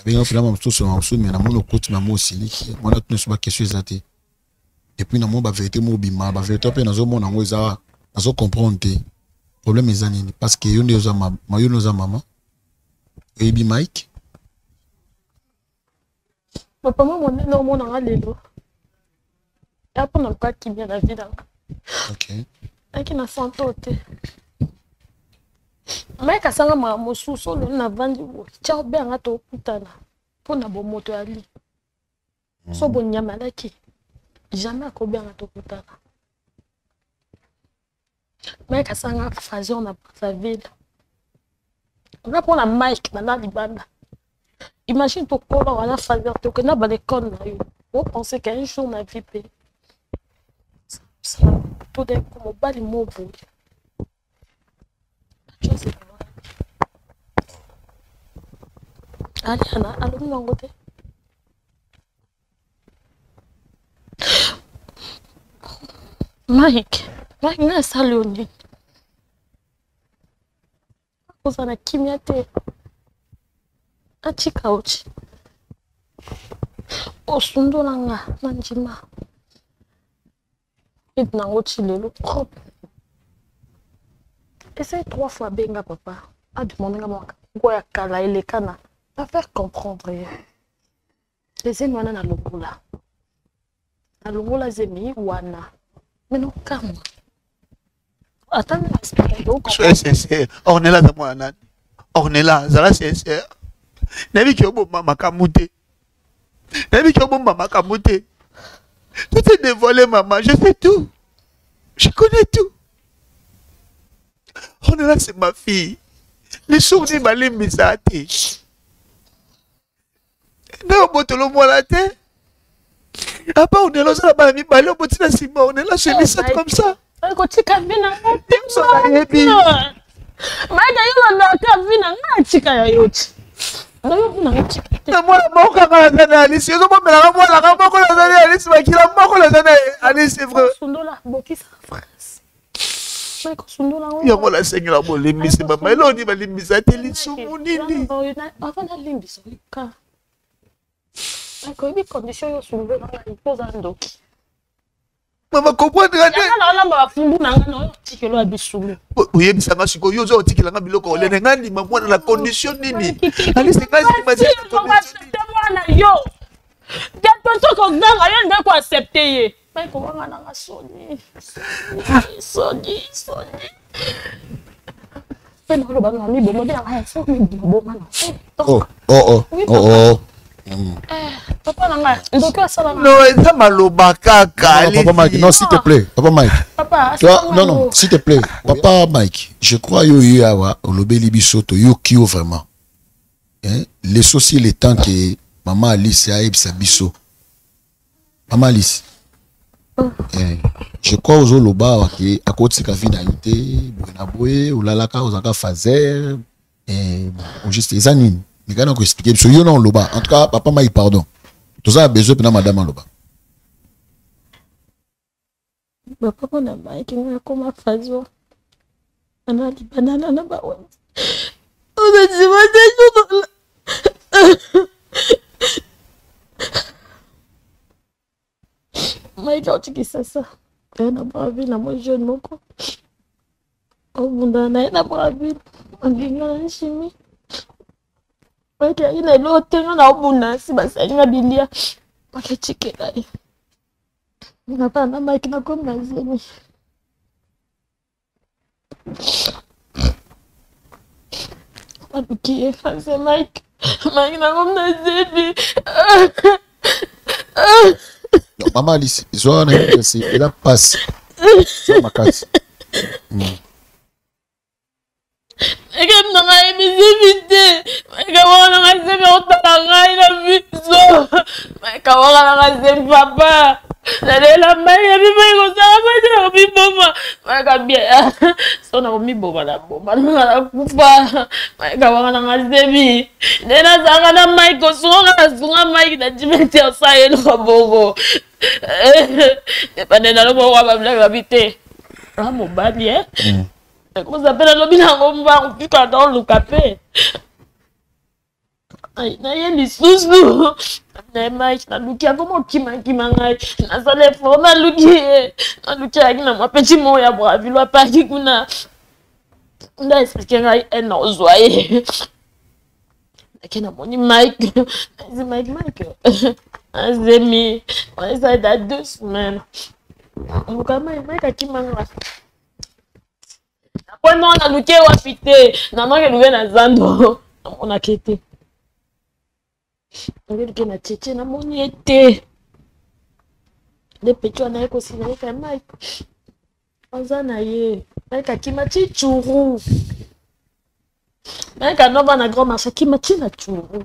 Benga finalement mususu mais na mo lo côté na mo siliki. Mo na tune so ba question ezate. Et puis, dans la vérité, la vérité, je comprendre le problème est parce que je suis maman. Et Mike. Papa, moi, je suis un lelo. Et après, on a qui vient la vie. Ok. Et qui n'a santé. Mike a sanga ma mosu solo na vandi. Ciao, bien à toi, putana. Pour na bon moto ali. So bon yamalaki. Jamais à combien à tout putain. Mais qu'à ça, on a phasé, on a sa ville. On a pour la Mike, on a l'Ibanda. Imagine ton corps, on a phasé, on a pas l'école. On pensait qu'un jour, on a vipé. Ça, tout d'un coup, on bat les mots pour. Je sais pas. Allez, Anna, allons nous en côté. Mike na saloni. Koza na kimia te. Achika uchi. Osundo nanga nanjima. Idna uchi lelo prop. essaye 3 fois benga papa. A demandé à moi quoi kala et les cana. À faire comprendre. Les enwana na lokola. Na lokola zemi wana. Mais non calme. Attends, soyez sincère. Ornella de moi nani. Ornella, zala sincère. Nabi ki obo mama kamute. Nabi ki obo mama kamute. Tout est dévoilé maman, je sais tout. Je connais tout. Ornella c'est ma fille. Les souvenirs m'allaient misate. Non, botolo moi la tête. Après on est là, ça va mi balé, on est là, Simon, on est là, je ça comme ça. On continue à vivre. Ça va y aller. Maïka yo la kavina na chika ya yote. Alayo na chika. Na moi moko kaka na Alice, yo mo mela mo la moko na Alice bakila moko na Alice c'est vrai. Sundola bokisa France. Maïka sundola. Yo mo la sengela bo limbisi mama, elo ni ba limbisa teli sumu nini. Avant la limbisa ka. Maïka bi condition yo sundola na ipoza ndoki. Maman comprendre nga na olamba bafundu na nga na otikelo ya bisulu oyebisanga sikoyo yo oza otikelanga biloko olene nga ndima mwana na condition nini mwana yo tonto koganga yo nde koaccepte ye mai kobanga nanga soni mpe nakolobanga miboma mpe nanga yaso miboma na papa nanga ndoki asalanga non eza maloba kaka papa Mike non s'il te plaît papa Mike papa toi non s'il te plaît papa Mike je crois yo awa olobeli bisoto yo kio vraiment hein les soucis le temps que maman Alice a ebisa biso maman Alice je crois aux oloba wa ke akoti ka vie na yité bona boye olalaka ozaka fazer on juste les anines mais quand on expliquer sur yo non loba en tout cas papa Mike pardon tout ça a besoin de madame loba papa na Mike nga koma fazo ana di banana na ba won on a Mike otiki sasa na bravi na mo jeune moko au bunda na bravi anginga na chimie Mike ina lo tenga na obuna si basalinga bilia pakechikela na pana Mike na kom na zemi abuki fanse Mike na kom na zemi maman Alice zo na c'est elle a passé ma case Eke mnanga emizimite, maika wala nga zemi otala ngai na viso, maika wala nga zemi papa, nalela maika bimaiko saka maika na kumiboma, maika bia, so na kumiboma na boma, na kufa, maika wala nga zemi, nena saka na maika, sunga maika na jimete osa yelo kabongo, nepa nena lobo wababla kabite, ramo bali Comment ça s'appelle le bilan on va plus dans le capé. Aïe, n'a les sous-sous. Mais Mike, na luki comment qui mangai. Na sale fort na luki. Na luki avec na moi petit mot ya bravi lo pas qui kuna. On a expliqué ngai en ozoye. Akena moni Mike. C'est Mike. Azemi. On ça da 2 semaines. On comment Mike qui manga. Quand on a looké ou affité, non, que nous venons à Zando, on a quitté. On a dit qu'on a tchétché, on a été. Les petits, on a considéré comme Mike. On a naïe. Mike a qui m'a dit chourou. Mike a nommé un grand marché qui m'a dit la chourou.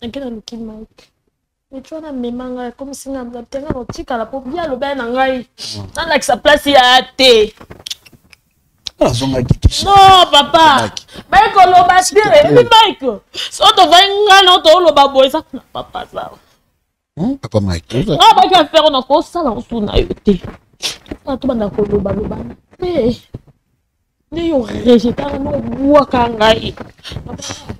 On a looké Mike. Mais tu vois, on a mis manga comme si on avait tenu un petit à la peau bien le bain en gaï. On a que sa place y a été. Non, papa. Mike, on va se dire, Mike. Si on te va en train de baboy, ça, papa, ça. Papa Mike. Ah, bah, tu vas faire encore ça dans son aïeuté. Ah, tu vas dans le baloba. Mais, ils ont rejeté un mot, Wakangai.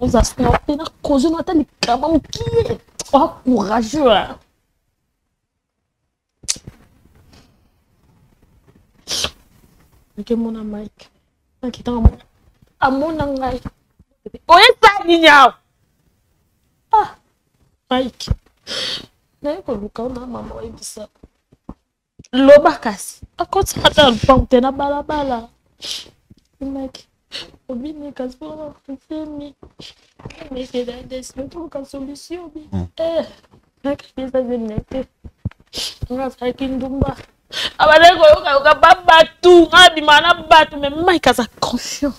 On a snapé, on a causé, on a dit, comment qui est? Oh, courageux. Ok, mon Mike. nakitanga amona ngai oyesani nyao Mike naye koluka na mama oyebisa loba kasi akoti ata lupango te na balabala Mike obini kasi pona femi meke da desino toluka solution Mike bisa zenete nga saki ndumba abaleko yoka babatu nga bimana batu mais Mike asa conscient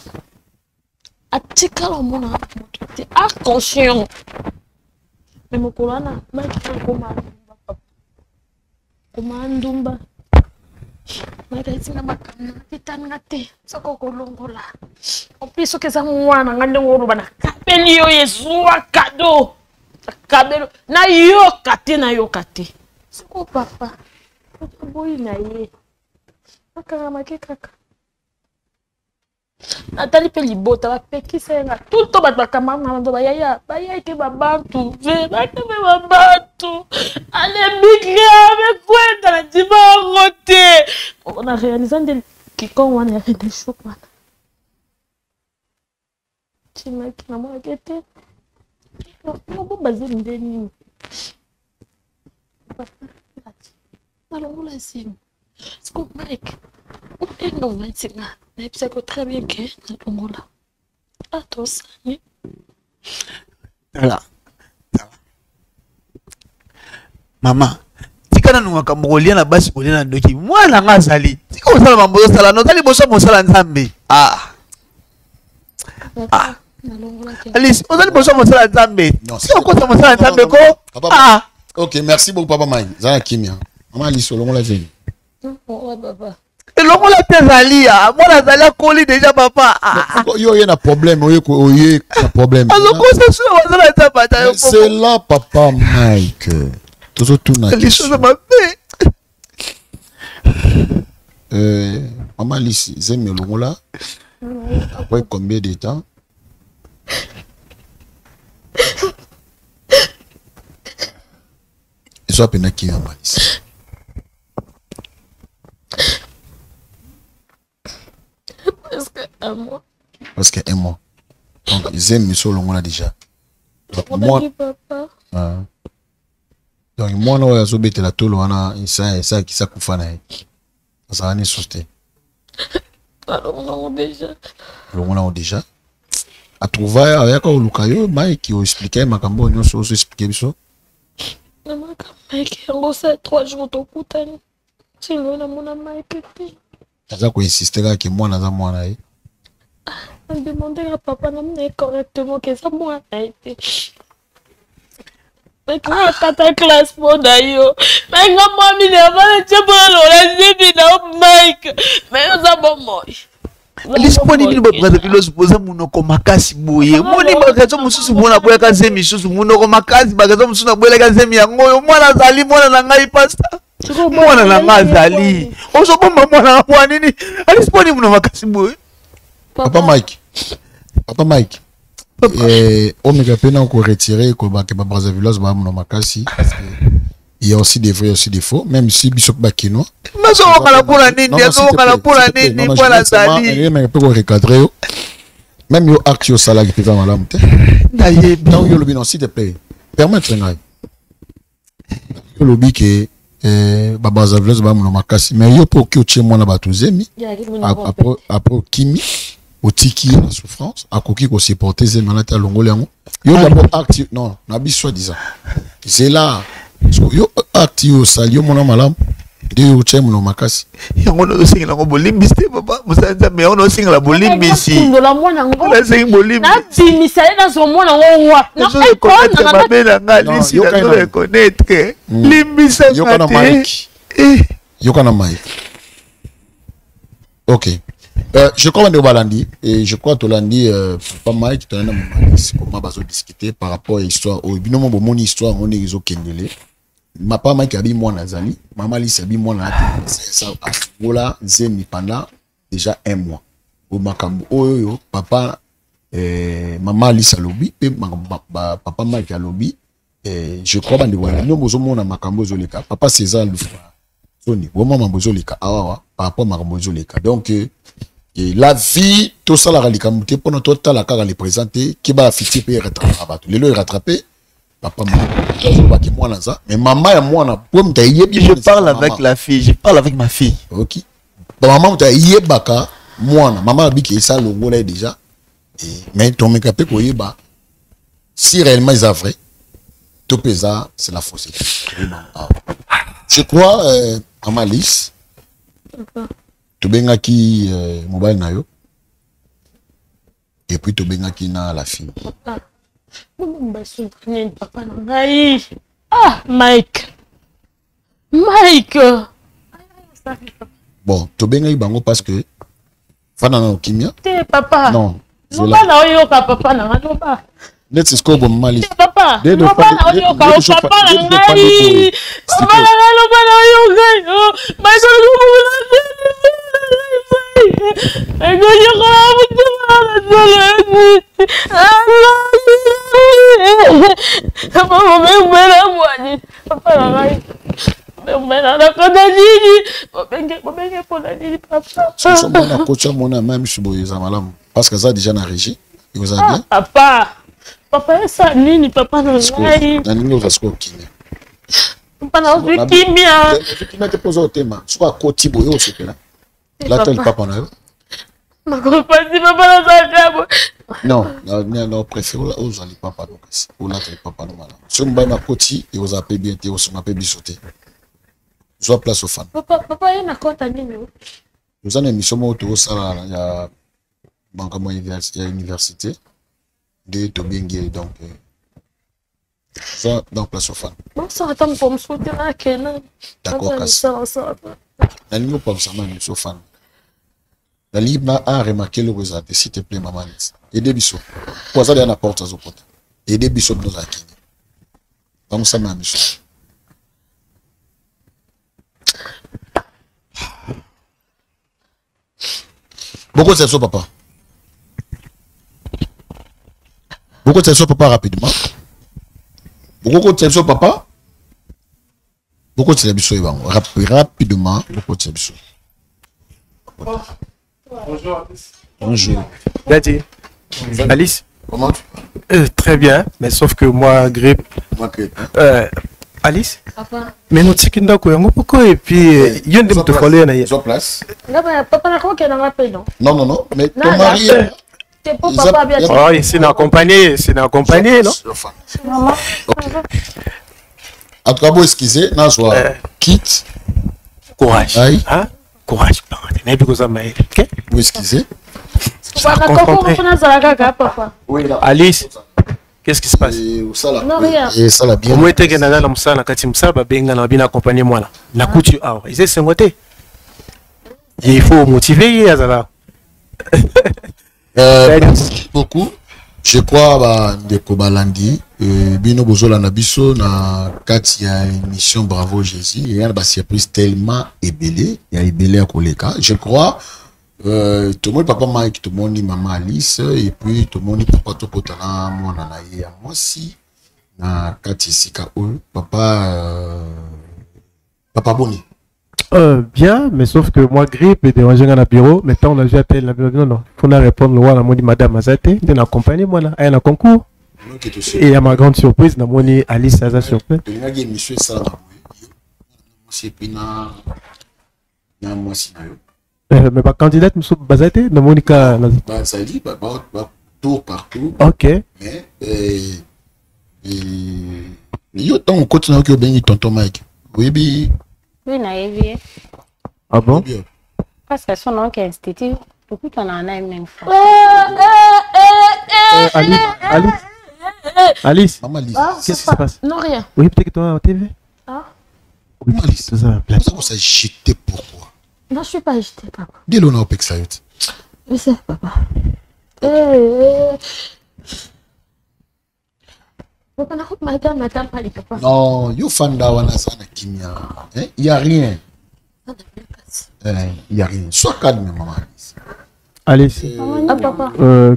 atikala mona moto te conscient mais mokolana Mike komandumba Mike singa makana titanga te soko kolongola opiso keza mwana ngande ngoro bana kapeli yo yezua kado kabelo na yo kate soko papa boyi na ye akanga makekaka Nathalie pe libota ba pekisa nga tout to ba kamama ndo ba yaya ke babantu ve ba ke babantu ale bigla avec quoi dans la dimanche on a réalisé des qui quand on a fait des chocs là tu m'as qui maman était non bon basé ndeni alors là c'est ce qu'on Mike et non c'est là mais c'est que très bien que on là attends ça voilà maman tikana nungaka mokolia na basi kolia na ndoki mwana nga azali tika osala mambo osala nozali boso mosala nzambe Alice ozali boso mosala nzambe tika okosa mosala nzambe ko ok merci beaucoup papa Mike zala kimia maman Alice olongola zeli ouais papa elongola te ezali mwana azali akoli deja papa yo ye na problème oye na problème azokosa so wazala nzambe ata yo c'est là papa Mike tozotuna les choses mabe maman Alice zemi olongola après combien de temps eso apena ki maman Alice parce que un mois donc ils aiment sur le monde déjà moi donc moi non ya zobete la tolo wana ça qui ça kufana ça ani sauté alors on déjà on déjà à trouver avec au lukayo Mike qui expliquer makambo nyonso so expliquer biso Mike on sait 3 jours to kutani sino na mona Mike ti ça ko insister que moi na za mwana ye on demandait à papa d'amener correctement que ça moi a été mais quand tata classe pour d'ailleurs mais quand moi mi ne va te prendre la zibi na Mike mais ça bon moi lisiponi bino babrother philosophie poza munoko makasi boye moni bakazo mususu mona boya kanze misusu munoko makasi bakazo mususu na boya kanze mi yango yo mwana azali mwana na ngai pasta mwana na ngai azali ozo bomba mwana wa nini lisiponi munoko makasi boye papa Mike omeka pena ko retirer ko ba ke ba Brazzaville ba munoko makasi parce que il y a aussi des vrais aussi des faux même si bisok bakino maso kala pula nini aso kala pula nini pula zali mais peut recadrer même yo acte yo sala qui peut malamu te naye donc yo lobi non s'il te plaît permettre ngai yo lobi que ba Brazzaville ba munoko makasi mais yo pour que tu mwana batuzemi après kimi otiki la souffrance akoki ko supporter ze malata longole yango yo d'abord acte non na biso disant c'est là yo acte yo salio mona malam de yo chemu no makasi yango no singela ngo bolimbiste papa musanza me ono singela bolimbisi ngola mwana ngo na singi bolimbi na timisale na zo mwana ngo wa na ekona na babela ngali si na zo connaître limbisa yo kana Mike yo kana Mike ok je crois que Balandi et je crois que Tolandi pas Mike tu as un comment bazo discuter par rapport à l'histoire au binomo mon histoire on est iso kendele ma pas Mike abi moi nazali maman li sabi moi na ça voilà zemi pendant déjà 1 mois au makambo oyo papa maman li salobi pe papa Mike alobi je crois que voilà nous bozo mona makambo zoleka papa César le frère Sony vraiment mambo zoleka awa par rapport makambo zoleka donc Et la vie, tout ça, la ralikamouté, pendant tout le temps, les présenter, qui va afficher et rattraper. Les lois rattraper, papa, moi, mais maman et moi, je parle avec la fille, je parle avec ma fille. Ok. Maman, tu as yé baka, moi, maman a dit que ça, le volet déjà. Mais ton mec a fait quoi, si réellement ils sont vrais, tout pesa, c'est la fausse. Je crois, à ma liste, tu benga qui mobile na yo, et puis tu benga qui na la fille. Ah, Mike. Bon, tu benga bango parce que fana na okimia. Papa. Non. Loba na oyo ka papa na loba. Let's go bon mali. Papa. Loba na oyo ka papa na ngai. Papa na loba na oyo ngai. Mai so parce que ça déjà na régie il vous a bien papa ça nini papa na ngai na nini va sko kimia papa na kimia kimia te pose au tema soit koti boyo sopela là tel papa na yo ma compagnie papa na ça non non préfère aux ali papa donc ou là tel papa no mala so mba na koti et vous appelez bien te vous m'appelez bisoté soit place aux fans papa yana kota nini nous en émission moto ça il y a banque moi université de Tobingue donc ça dans place aux fans bon ça attend pour me soutenir là Kenan d'accord ça na niveau pas ça même aux fans la libre a remarqué le résultat s'il te plaît maman aider biso pour ça il y a la porte aux portes aider biso dans la kini donc ça même beaucoup de ça papa. Beaucoup de ça papa rapidement. Beaucoup de ça papa. Beaucoup de ça rapidement. Beaucoup de ça. Bonjour. Bonjour. Daddy. Alice. Comment? Très bien, mais sauf que moi grippe. Moi grippe. Alice. Papa. Mais nous t'es kindako yango pourquoi et puis il y a des te coller na. Sur place. Papa na quoi que na appel non? Non, mais ton mari. C'est pour papa bien. Oh, c'est accompagné, non? Maman. En tout cas, vous excusez, n'a soit quitte. Courage. Hein? Courage, n'est plus que ça mais. OK? Vous excusez. Oui, Alice. Qu'est-ce qui se passe? Non, rien. Et ça la bien. Moi, j'étais dans la musala, quand tu me savais, ben, bien accompagné moi là. La couture, ah, ils essaient de s'envoyer. Il faut motiver, Yazala. Merci beaucoup. Je crois que de Kobalandi, Bino Bozola Nabiso, na Katia émission Bravo Jésus, il y a une surprise tellement ébélée, il y a ébélé à Koleka. Je crois. Tout le monde papa Mike, tout le monde maman Alice et puis tout le monde papa Topotana moi nanaye moi aussi na kati sika papa Boni. Bien, mais sauf que moi grippe et déranger dans le bureau, maintenant on a déjà appelé la bureau non, faut la répondre le roi moni madame Azate, de l'accompagner moi là, elle a un concours. Et à ma grande surprise na moni Alice a surprise. Il y a monsieur ça c'est pina na moi si na yo. Mais pas candidate, monsieur Bazate, dans Monica. Ça dit, tour partout. Ok. Mais, yo, tant on continue à bien tonton Mike. Oui, bi. Oui, naïve. Ah bon? Parce que son nom est institut, depuis qu'on en a une même fois. Alice. Maman Alice. Qu'est-ce qui se passe? Non, rien. Oui, peut-être que toi, en TV. Ah. Oui, Alice. C'est ça, pourquoi ça jeté pourquoi? Non, je suis pas agité, papa. Dis-le non, Pek Sayot. Je sais, papa. Non, yo fanda wana sana kimia. Il y a rien. Il y a rien. Sois calme, maman. Alice. Papa.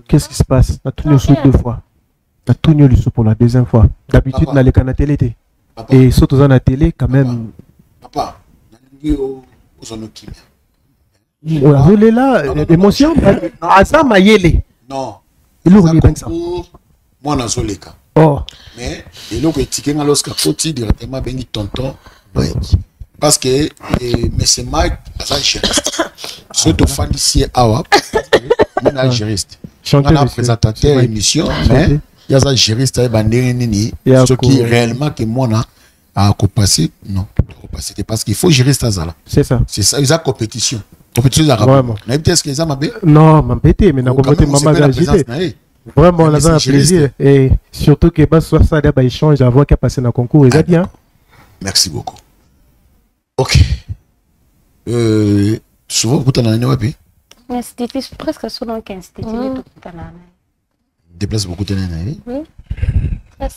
Qu'est-ce qui se passe? On a tourné le sou 2 fois. On a tourné le sou pour la 2e fois. D'habitude, on a les canaux à télé. Et surtout dans la télé, quand même. Papa, on a kimia. là, émotion. Asa mayele. Non. Il ouvre bien ça. Moi, on a zoleka. Oh. Mais il ouvre ticket dans l'oscar côté directement bengi tonton Mike. Parce que monsieur Mike, ça gériste. Surtout fan ici awa, il est gériste. On a présentateur émission, mais il y a ça gériste à bandere nini. Ce qui réellement que moi na a passer non, passer parce qu'il faut gérer ça là. C'est ça. C'est ça, ils ont compétition. Compétition d'arabe. Est-ce que ça m'a bien? Non, m'a pété, mais n'a pas maman agité. Vraiment, on a un plaisir. Et surtout que bah, soit ça d'abord échange avant qu'il passe dans le concours. C'est bien. Merci beaucoup. Ok. Souvent, vous avez un wapi? Institut, presque sur donc institut. Déplace beaucoup de temps. Oui. À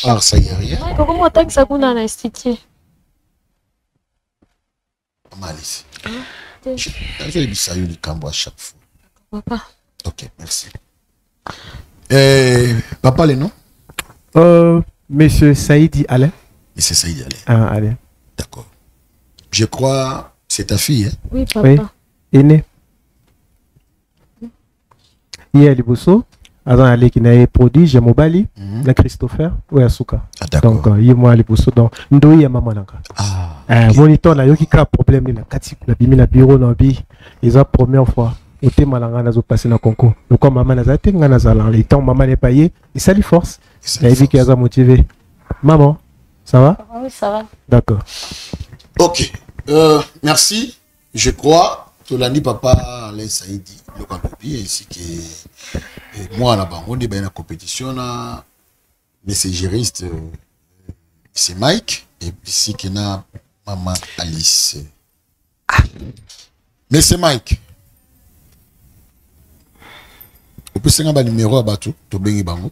part ça, il n'y a rien. Comment on que ça coûte dans l'institut? Malice. Je vais dire ça, il y a à chaque fois. Papa. Ok, merci. Papa, les noms? Monsieur Saïdi Alain. Monsieur Saïdi Alain. Ah, Alain. D'accord. Je crois c'est ta fille, hein? Oui, papa. Oui, aînée. Hier, Liboso, avant d'aller qui n'a produit, j'ai Mobali, la Christopher, ou à Souka. Ah, d'accord. Donc, il y a moi, Liboso, donc, nous, il y a maman. Ah. Moniteur, là, il y a un problème, il y a un bimi, la bureau, dans bi, ils ont la première fois. Au thème, malanga, nous passé dans le concours. Donc, quand maman a été, nous avons les temps, maman n'est pas payé, et ça lui force. Il a dit qu'il a motivé. Maman, ça va? Oui, ça va. D'accord. Ok. Merci. Je crois que l'année papa Alain Saïdi le Kaloubi ainsi que moi là-bas on est dans la compétition là mais c'est gériste c'est Mike et ici que na maman Alice. Mais c'est Mike. On peut s'engager numéro à Batou to bengi bango.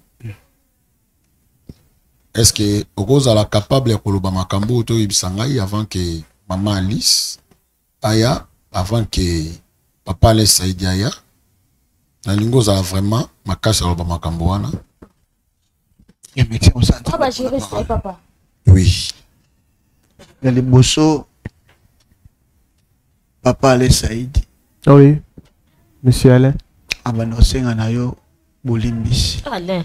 Est-ce que Rose est capable de koloba makambo to ibisangai avant que maman Alice aya avant que papa Alain Saïdi aya na lingo za vraiment makasi koloba makambo wana. Ah bah gérer ça papa. Oui. Dans les bosso papa Alain Saïdi. Oui. Monsieur Alain. Abano senga na yo bolimbisi. Alain.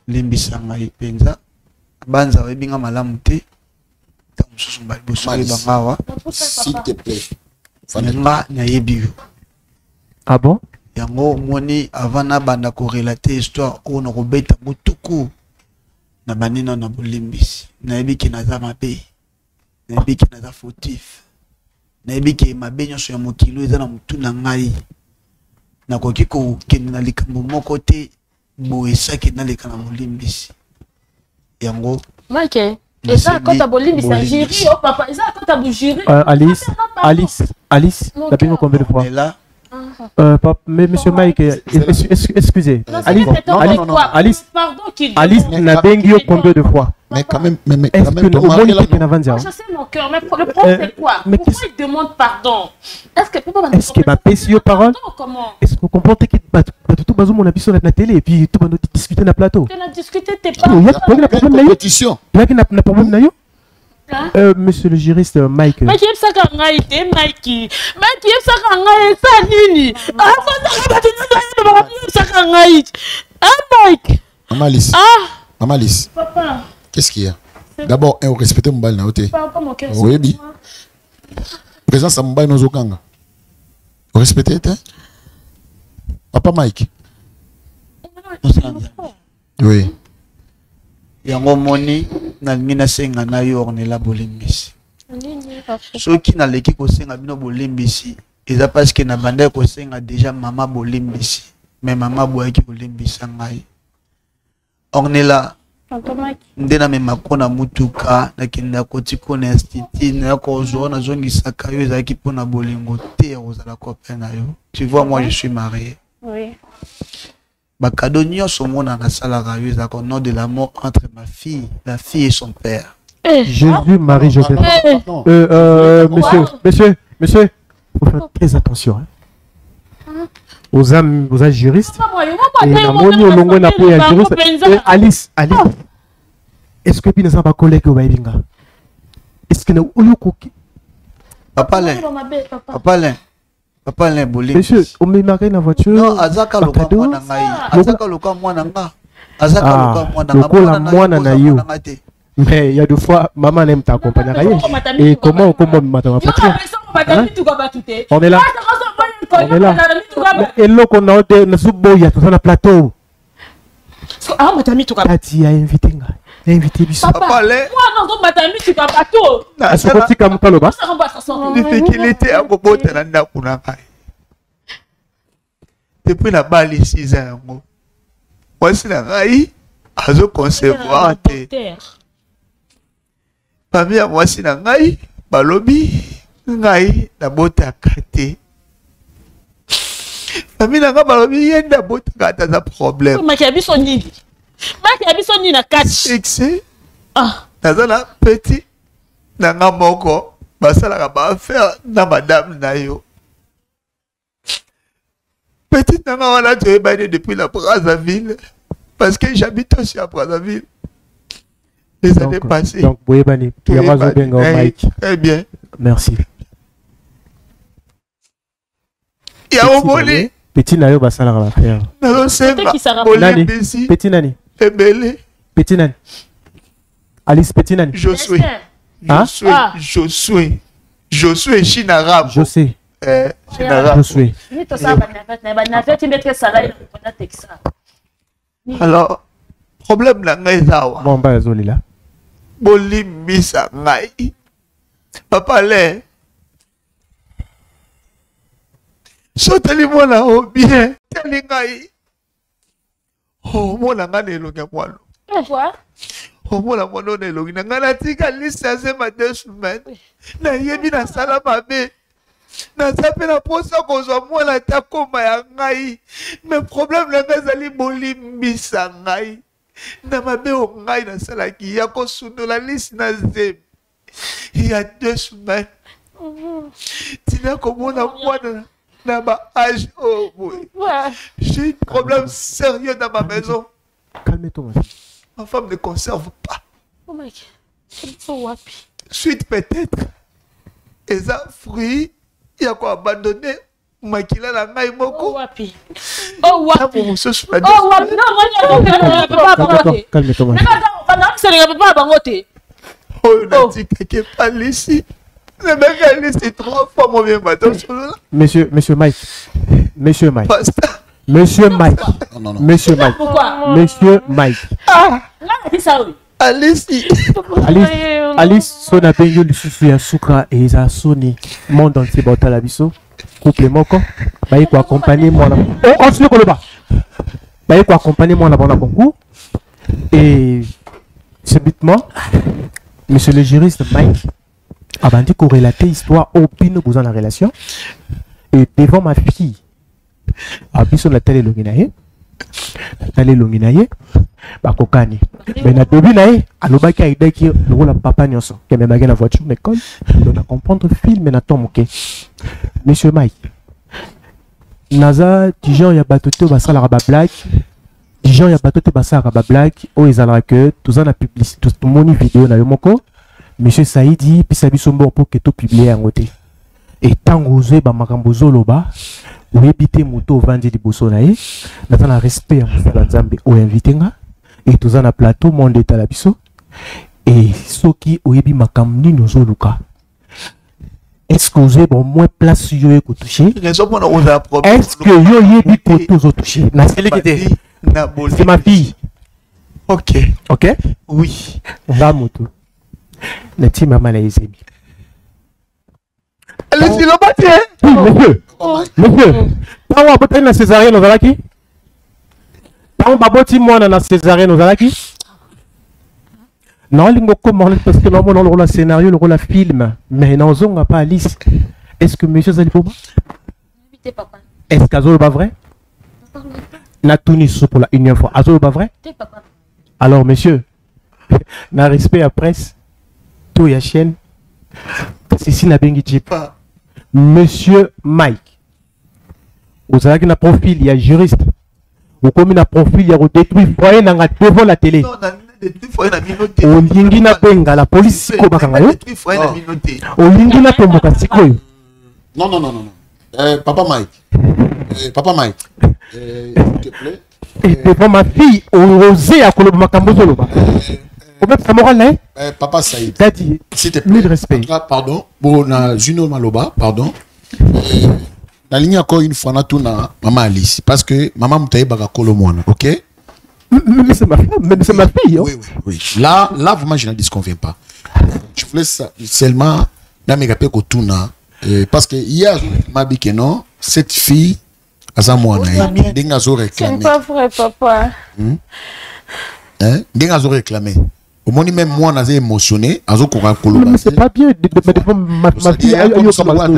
Limbisa ngai penza. Banza webinga malamu te. Tamususu mbali bosso bangawa. S'il te plaît. Nga na yebi. Ah bon? Yango moni avant na banda ko relater histoire o na ko beta mutuku na banina na bolimbisi. Na yebi ki na za mabe. Na yebi ki na za fautif. Na yebi ki mabe nyonso ya mokilo eza na mutu na ngai. Na koki ko kende na likambo moko te boye saki na leka na bolimbisi. Yango Mike, et ça quand tu bolimbisi ça gérer oh papa, et ça quand tu gérer. Alice, t'as bien combien de fois? là mais monsieur Mike, excusez. Alice, Alice n'a bengi combien de fois? Mais quand même, est-ce que au moins il peut avancer? Je sais mon cœur, mais le problème c'est quoi? Pourquoi il demande pardon? Est-ce que ma pèse parole? Comment? Est-ce que vous comprenez que tout bazou mon avis sur la télé et puis tout le monde discuter dans le plateau? On a discuté tes pas. Il y a compétition. Il y a un problème là. Monsieur le juriste Mike. Mike, il ça quand Mike, Mike, il ça quand ça nini. Ah, ça quand Mike. Maman Alice. Maman Alice. Papa. Qu'est-ce qu'il y a? D'abord, on respecte mon bal na côté. Papa, mon cœur. Oui, bi. Présence à mon bal nos okanga. Respectez, hein? Papa Mike. Oui. Yango moni na ngina senga na yo ornela bolimbisi. Soki na leki ko senga bino bolimbisi, eza parce que na banda ko senga déjà mama bolimbisi, mais mama boyaki bolimbisa ngai. Ornela ndena me makona mutuka na kenda kotiko na institut na ko zo na zongisa kayo ezaki pona bolingo te ozala copain na yo. Tu vois moi je suis marié. Oui. Bakado nyonso mona na sala rayo za au nom de l'amour entre ma fille, la fille et son père. Jésus, Marie, Joseph. Monsieur, faut faire très attention. Hein. Aux âmes juristes. Alice, est-ce que vous avez collègue au Est-ce que vous avez Papa Lin, Papa le boli. Monsieur, on me marqué dans la voiture. Non, azaka loka mwana ngai. Azaka loka mwana nga. Azaka loka mwana nga. Lokola mwana na yo. Mais il y a 2 fois, maman n'aime t'accompagner. Et comment m'attend à partir? On est là. On est là. Et là qu'on a un sous-boya sur le plateau. Tati a invité. Invité du papa, moi non, madame, tu vas pas tout. C'est comme si comme pas le bas. Difficulté à bobo tenanda kunaka. Depuis la balle ici, zango. Moi c'est la raï, azo concevoir te. Famille moi c'est la raï, balobi, raï na bota kate. Famille na balobi yenda bota kata za problème. Mais qui son nid. Mais qui son nid na catch. Excès. Ah. Nazana petit. Nanga moko. Basala ba faire na madame na yo. Petite nanga wana tu es baillé depuis la Brazzaville. Parce que j'habite aussi à Brazzaville. Les années passées. Donc, vous avez Mike. Très bien. Merci. Il y a un bolé. Petit Nayo Basala va faire. Non, c'est Nani. Petit Nani. Petit Nani. Alice Petit Nani. Josué. Josué Chinarabe. Josué. Josué. Alors, problème là, bon, bah, désolé là. Bolimbisa ngai. Papa le. Soteli mwana o bien. Teli ngai. Oh, mwana ngane elonga mwalo. Pourquoi? Oh, mwana mwana na elonga. Ngana tika liste sema 2 semaines. Na yebi na sala mabe. Na sape na posa kozwa mwana ta koma ya ngai. Mais problème na ngai zali bolimbisa ngai. Na mabe o ngai na salaki ya kosundola liste na zem. Il y a 2 semaines. Tina komona mwana na ba âge oh boy. J'ai un problème sérieux dans ma maison. Calme-toi. Ma femme ne conserve pas. Oh my God. Suite peut-être. Et ça fruit, il y a quoi abandonné. Makila la ngai moko. Oh wapi. Oh wapi. Oh wapi. Non, moi calme-toi. Oh, on a dit que pas ici. Le mec a laissé 3 fois mon bien matin sur le. Monsieur Mike. Monsieur Mike. Basta. Monsieur Mike. Non. Monsieur Mike. Pourquoi? Monsieur Mike. Ah. Alice, son appel, je suis à Soukra et ils ont sonné. Monde entier, bon, la biso. Couple moko. Baye quoi accompagner moi là. Oh, on se le bas. Baye quoi accompagner moi là dans la concours. Et subitement, monsieur le juriste Mike a dit qu'on relatait l'histoire au pino besoin de la relation. Et devant ma fille, a vu sur la télé l'onginaye. Télé l'onginaye. Bakokani. Mais na début nae, alobaki aide qui le rôle papa nyonso. Que même la voiture m'école, on a comprendre film mais na tomoke. Monsieur Mike. Naza Dijon ya batoto basala ba blague. Dijon ya batoto basala ba blague. O ezala que tout ça na publicité tout moni vidéo na yomoko. Monsieur Saïdi puis sabiso mbo pour que tout publier en côté. Et tango ozwe ba makambo zoloba. Ou éviter moto vandi liboso na ye. Na na respect ya musala nzambe o invité nga. Et tout ça na plateau monde est à la biso. Et soki oyebi makamni nozoluka. Est-ce que vous avez au moins place yo eko toucher? Est-ce que yo yebi poto zo toucher? Na c'est ma fille. OK. OK? Oui. On va moto. La team maman la yebi. Allez-y le matin. Monsieur. Monsieur. Tawa bote na césarienne ozalaki? Tawa baboti mwana na césarienne ozalaki? Non, il parce que normalement, le rôle scénario, le rôle film. Mais non, on n'a pas Alice. Est-ce que monsieur Zalipoba? Est-ce qu'Azol est vrai? Na Tunis pour la union fois. Azol est vrai? Alors, monsieur, na respect à presse, tout y a chaîne. C'est si n'a bien dit pas. Monsieur Mike, vous avez un profil, il y a juriste. Vous comme un profil, il y a détruit foyer devant la télé. Olingi na benga la police ko bakanga yo. Olingi na tomboka sikoyo. Non. Papa Mike. Papa Mike. S'il te plaît. Devant ma fille, osé à Kolobo Makambo Zoloba. Papa Saïd. Daddy, s'il te plaît. mille respect. Pardon. Bon, na Juno Maloba, pardon. La ligne encore une fois, na tout na Maman Alice. Parce que Maman Moutaï Baga Kolomouana, ok? Mais c'est ma femme, même c'est ma fille. Hein. Oui, oui, oui. Là, vraiment, je ne disconviens pas. Je voulais seulement n'amégapé Kotuna. Parce que hier, m'a dit que non, cette fille, c'est pas vrai, papa. Hein? Réclamé. Au moins, même moi, on a émotionné. Mais c'est pas bien de ma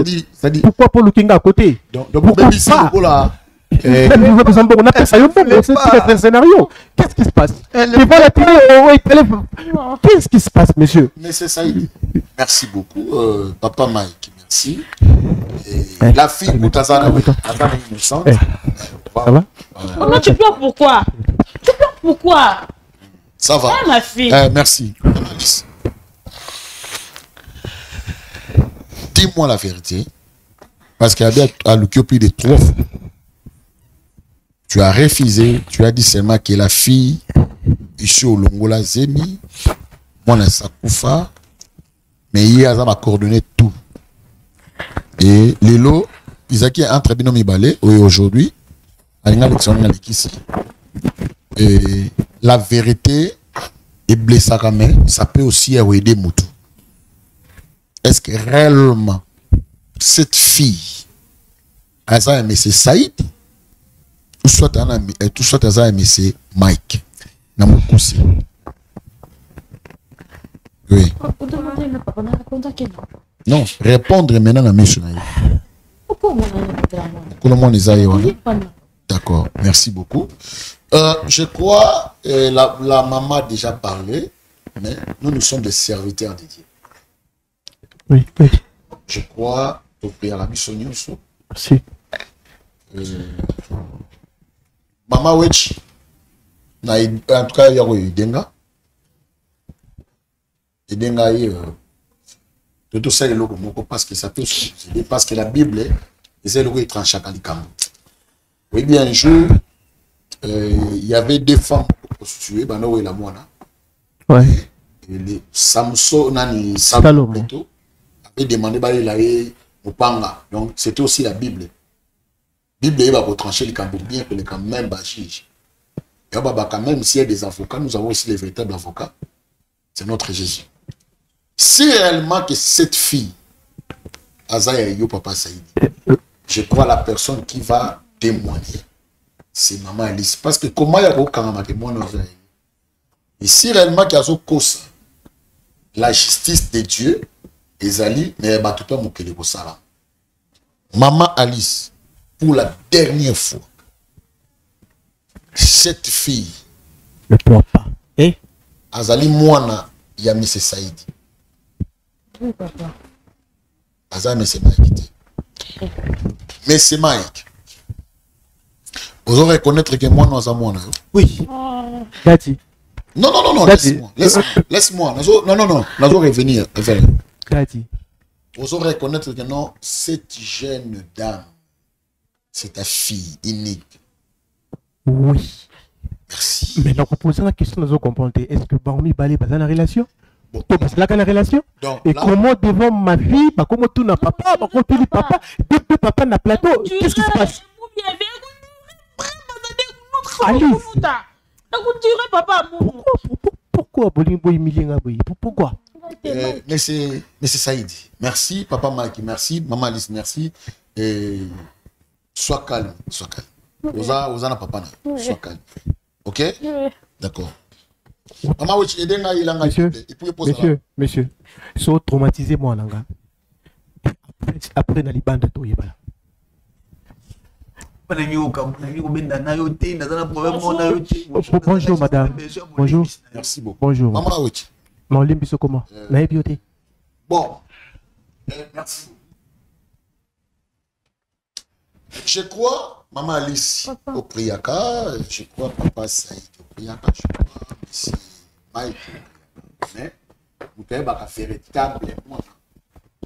fille. Pourquoi Paul Kinga à côté? Donc, pas? On appelle ça un scénario. Qu'est-ce qui se passe? Devant la télé, qu'est-ce qui se passe, monsieur? Mais c'est ça. Merci beaucoup, Papa Mike. Merci. La fille, Moutazana, innocente. Ça va? Maman, tu pleures pourquoi? Tu pleures pourquoi? Ça va. Ah, ma fille. Merci. Dis-moi la vérité. Parce qu'il y a plus de 3 fois. Tu as refusé, tu as dit seulement que la fille ici au Longola Zemi, moi na Sakoufa, mais hier ça m'a coordonné tout. Et Lelo, Isaki est entre binomi balé, aujourd'hui, et la vérité est blessée quand même, ça peut aussi aider Moutou. Est-ce que réellement cette fille a aimé c'est Saïd? Tout soit à aimé c'est Mike. Oui. Non, répondre maintenant à mes choses. D'accord, merci beaucoup. Je crois la maman a déjà parlé, mais nous sommes des serviteurs de Dieu. Oui, oui. Je crois au Père la mission. Si. Maman Wech, en tout cas, il y a eu Denga. Et Denga est tout ça, le logo, parce que ça peut succéder, parce que la Bible, c'est le logo étrange à Kalikam. Oui, bien un jour, il y avait 2 femmes prostituées, Bano et la Moana. Ouais. Et les Samson, Nani, Salomon avait demandé d'aller au Panga. Donc, c'était aussi la Bible. Bible va retrancher les camps bien que les camps même juge. Et quand même s'il y a des avocats, nous avons aussi les véritables avocats. C'est notre Jésus. Si réellement que cette fille, Azaya Yo Papa Saïd, je crois la personne qui va témoigner, c'est Maman Alice. Parce que comment il y a aucun témoin et si réellement qu'il y a la justice de Dieu, Ezali, mais il y a tout le monde qui est salam. Maman Alice, pour la dernière fois, cette fille ne pleure pas. Eh? Azali Mouana Yami Saïd. Oui, papa. Azali M. Mike. M. Mike. Vous aurez reconnaître que moi, nous avons. Oui. Daddy. Non, laisse-moi. Non, nous allons revenir. Daddy. Vous aurez reconnaître que non, cette jeune dame, c'est ta fille unique. Oui. Merci. Mais donc, on pose la question, nous allons comprendre. Est-ce que Baomi Balé est dans la relation? Bon. C'est là qu'il y a la relation? Donc, et là, comment devant ma fille, comment tout n'a papa, comment tout papa, deux papas n'a plateau, qu'est-ce qui se passe? Alice. Pourquoi Pourquoi? Mais c'est Saïd. Merci, Papa Mike, merci, Maman Alice, merci. Sois calme, sois calme. Vous en papa, sois calme. Ok? D'accord. Maman, monsieur, so traumatisé moi langa. Après na libanda to yebala. Bonjour madame. Bonjour. Merci beaucoup. Bonjour. Maman, mon limbiso comment? Na bioté. Bon. Merci. Je crois, Maman Alice au Priaka, je crois Papa Saïd au Priaka, je crois ici Mike. Mais vous pouvez faire véritable moi.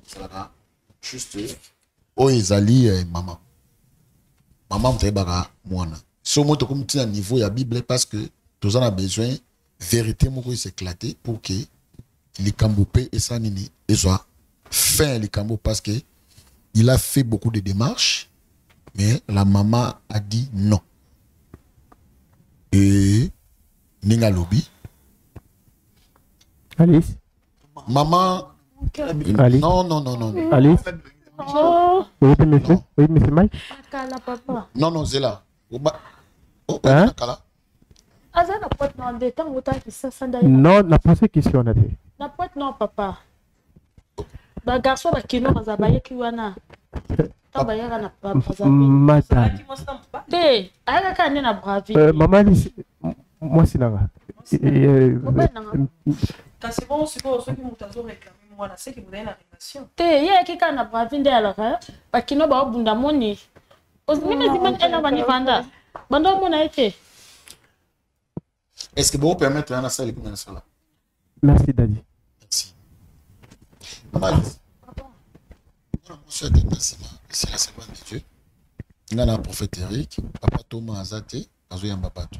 Ça va juste ezali maman. Maman mtebaka mwana. Si on monte comme un niveau ya Bible parce que tous on a besoin vérité moko s'éclater pour que les cambopé et ça nini et soit fin les cambo parce que il a fait beaucoup de démarches mais la maman a dit non. Et ninga lobby. Alice. Maman. Alice. Non. Alice. Oui, monsieur. Oui, monsieur Mike. Papa. Non, Zéla. Hein? Aza na pote non de temps autant qui ça Non, la prochaine question on a dit. Na pote non papa. Ba garçon ba kino baza ba yeki wana. Tamba yaka na papa. Mata. Te, aya ka na bravi. Maman Alice, moi c'est là. Kasi bon siko ceux qui mutazo réclamer moi là c'est qui vous donne la relation. Te, yeye kika na bravi nde alors ba kino ba bunda moni. Mimi dimani ela bani vanda. Bando mona ete. Est-ce que vous permettez à la salle de là? Merci Daddy. Merci. Maman, c'est la servante de Dieu. Il y a un prophète Eric, papa Thomas Azate, Azoyamba Bato.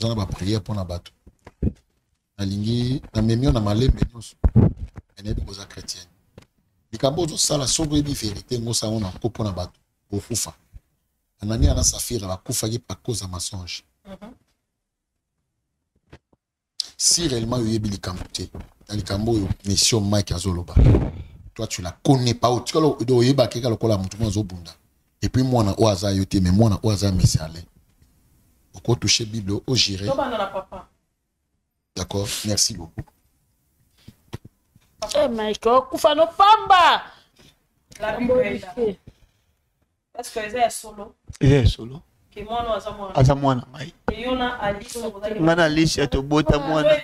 Nous avons prié pour la bateau. Alingi, na memi on a malé, mais on est des chrétiens. Les Cambodges, ça la sauve une vérité, nous savons on a coupé pour la bateau. Au Foufa. Anani ana Safira, la Koufa y pas cause à mensonge. Si réellement il y a des Cambodges, dans les Cambodges, mission Mike Azoloba. Toi, tu la connais pas. Tu dois y aller et puis moi, on a oasa yoté, mais moi, on a oasa messiale. Au quoi toucher Bible, au j'irai. D'accord, merci beaucoup. Eh, Mike, Koufano Pamba. La Bible. Parce que c'est solo. Il est solo. Que moi, nous avons Azamwana. et on a Alice. Ngana Alice ya tobota mwana.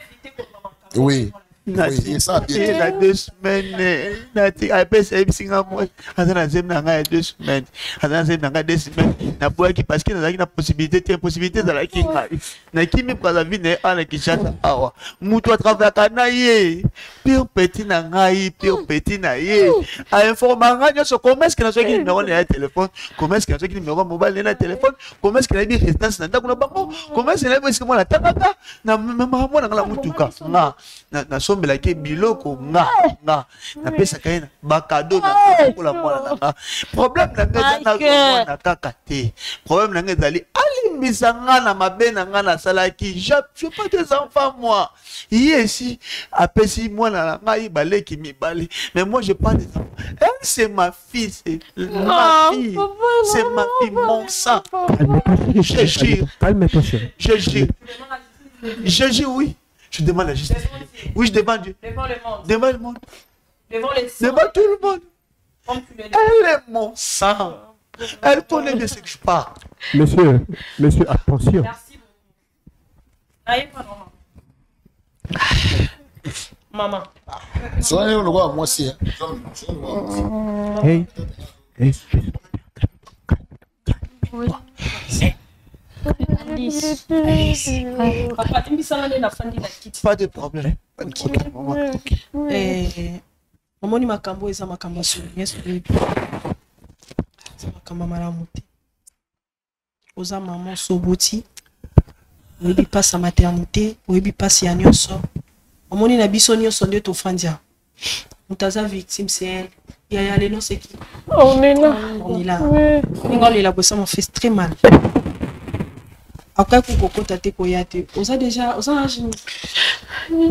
Oui. Oui, ça bien. Il a 2 semaines. Nati apesa ebisinga moi. Azana zemna nga 2 semaines. Azana zemna nga 2 semaines. Na boaki parce que nazaki na possibilité, impossibilité za la kinga. Na kimi kwa la vie ne ana kishata awa. Mutu atravers kanaye. Pire petit na ngai, pire petit na ye. A informanga nyo so comment est-ce que na so ki numéro na téléphone, comment est-ce que na so ki numéro mobile na téléphone, comment est-ce que na bi résidence na ndako na bango, comment est-ce que moi na takaka na mama mwana ngala mutuka. Na sombela ke biloko nga na pesa kaina ba cadeau na pour la mwana. Problème na ngeza na kaka te. Problème na ngeza ali alimbisa nga na mabe na nga na salaki. Je pas des enfants moi. Ici apesi mwana na ngai baleki mibale. Mais moi je pas des enfants. Elle c'est ma fille, c'est ma fille. C'est ma fille, mon sang. Calme-toi chérie. Je jure. Je jure oui. Je demande la justice. Oui, je demande Dieu. Devant le monde. Devant le monde. Devant les sangs. Devant tout le monde. Comme tu le dis. Elle est mon sang. Elle connaît de ce que je parle. Monsieur, attention. Merci beaucoup. N'ayez pas maman. Soyez le roi, moi aussi. Hey. Oui. Alice. Papa, tu me sens là, la fin de la quitte. Pas de problème. Maman, ni makambo eza makambo sur yes baby. C'est makambo malamu te. Oza maman soboti. Oyebi passe sa maternité, oyebi passe ya nyonso. Omoni na biso nyonso nde tofandia. Mutaza victime c'est elle. Yaya leno c'est qui? On est là. On est là. On est là, ça m'a fait très mal. Après, pour que tu aies on a déjà.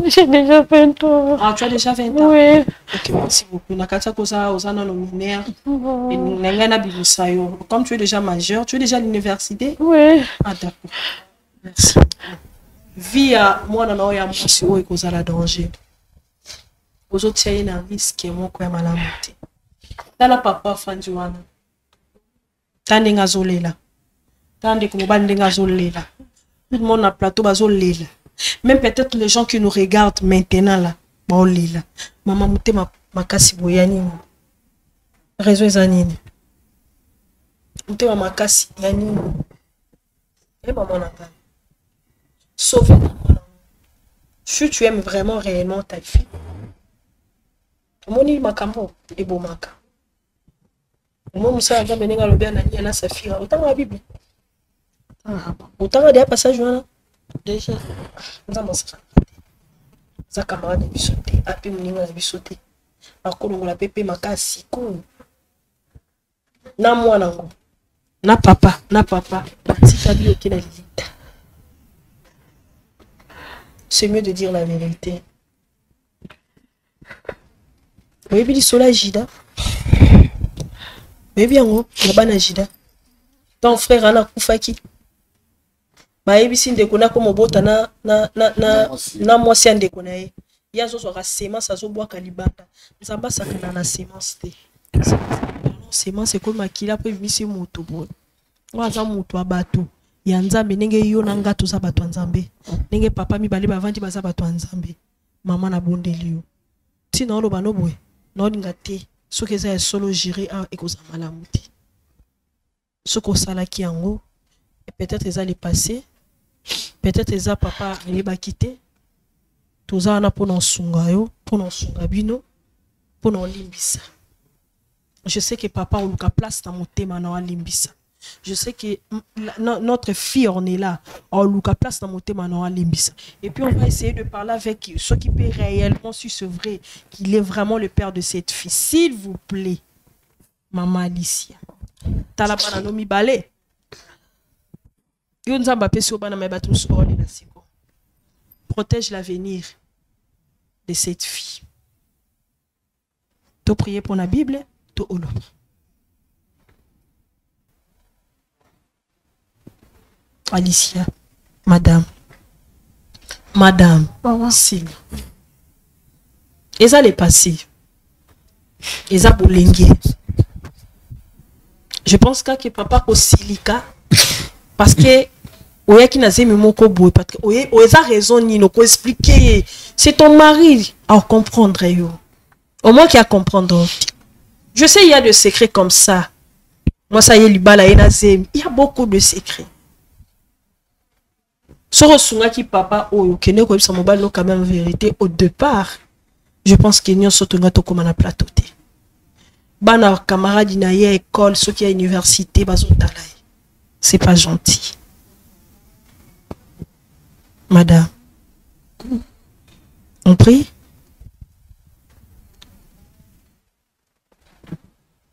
J'ai déjà 20 ans. Ah, tu as déjà 20 ans? Oui. Ok, merci beaucoup. Nakata Kosa, Osana nominaire. Et Nengana Bibusayo. Comme tu es déjà majeur, tu es déjà à l'université? Oui. Ah, d'accord. Merci. Via moi, on a un monsieur et cause à la danger. Aux autres, il y a un risque et moi, quand même, à la montée. Dans la papa, Fanjuana. Tandinga Zolela. Tandis que nous là. Tout le monde a plateau bazolela. Même peut-être les gens qui nous regardent maintenant là, baolela. Maman mute makasi boyani. Réseau zanini. Mute makasi yani. Et maman n'a pas. Sauver. Si tu aimes vraiment réellement ta fille. Moni makambo et bomaka. Moi, je sais que je suis un Safira. Autant la Bible. Autant des passages. Déjà, ça camarade de sauter. Après, on a sauté. Encore, on a pépé ma casse. Na moi, na papa. C'est mieux de dire la vérité. Oui, puis sola Jida. Oui, bien, la bana Jida. Ton frère Anna Koufaki. Bah, et si ndeko na comme bota na moi si ndeko na ye. Ya zo so semence azo bois kalibata. Nzamba sakana na semence te. Semence c'est comme akila pe bisi moto bo. Waza moto abato. Ya nzambe ndenge yo na ngato za bato nzambe. Ndenge papa mi bale bavandi baza bato nzambe. Mama na bondeli yo. Ti na lo bano boy. Non ngate ce que ça solo gérer à ekozama la muti ce qu'on sala ki yango et peut-être ça les passé peut-être ça papa il va quitter tout ça na pour non sunga yo pour non sunga bino pour non limbisa je sais que papa on a place dans mon thème na limbisa je sais que notre fille on est là on a place dans mon thème na limbisa et puis on va essayer de parler avec ceux qui peut réellement si c'est vrai qu'il est vraiment le père de cette fille s'il vous plaît maman Alicia talabana no mi balé yo nzamba pesi obana mai batu so na siko protège l'avenir de cette fille to prier pour la Bible to olo. Alicia, madame, Sylvie. Et ça les passé. Et ça pour l'engue. Je pense que papa au silica parce que oya qui n'a jamais moko boy parce que oya a raison ni no ko expliquer c'est ton mari à comprendre yo. Au moins qu'il a comprendre. Je sais il y a des secrets comme ça. Moi ça y est libala il y a beaucoup de secrets. Sorosunga qui papa oyo kene ko bisa mobile no quand même vérité au départ. Je pense que nyo sotonga to comme na plateau té. Bana camarade na ye école ceux qui à université bazotala. C'est pas gentil. Madame. On prie.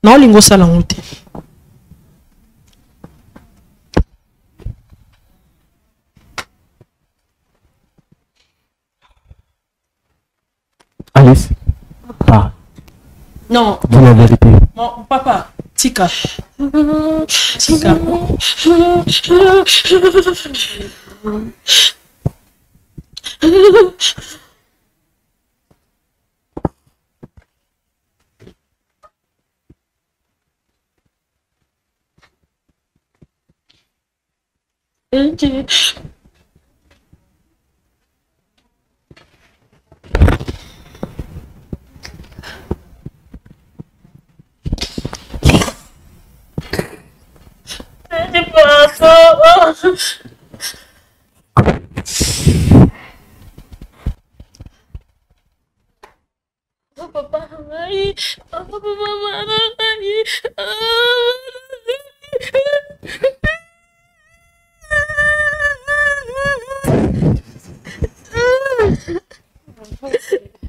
Non lingo sala ngote. Alice, pas. Non. Dis la vérité. Mon papa, Tika. Tika. Okay.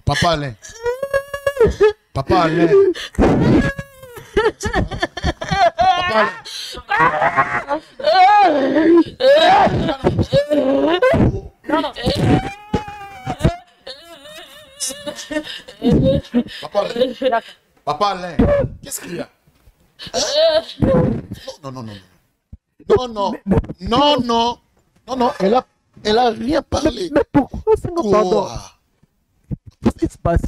Papa Alain. Papa Alain. Papa Alain. Papa Alain. Qu'est-ce qu'il y a? Non, non, non. Non, non. Non, non. Non, non. Elle a rien parlé. Mais pourquoi c'est non pardon? Qu'est-ce qui se passe?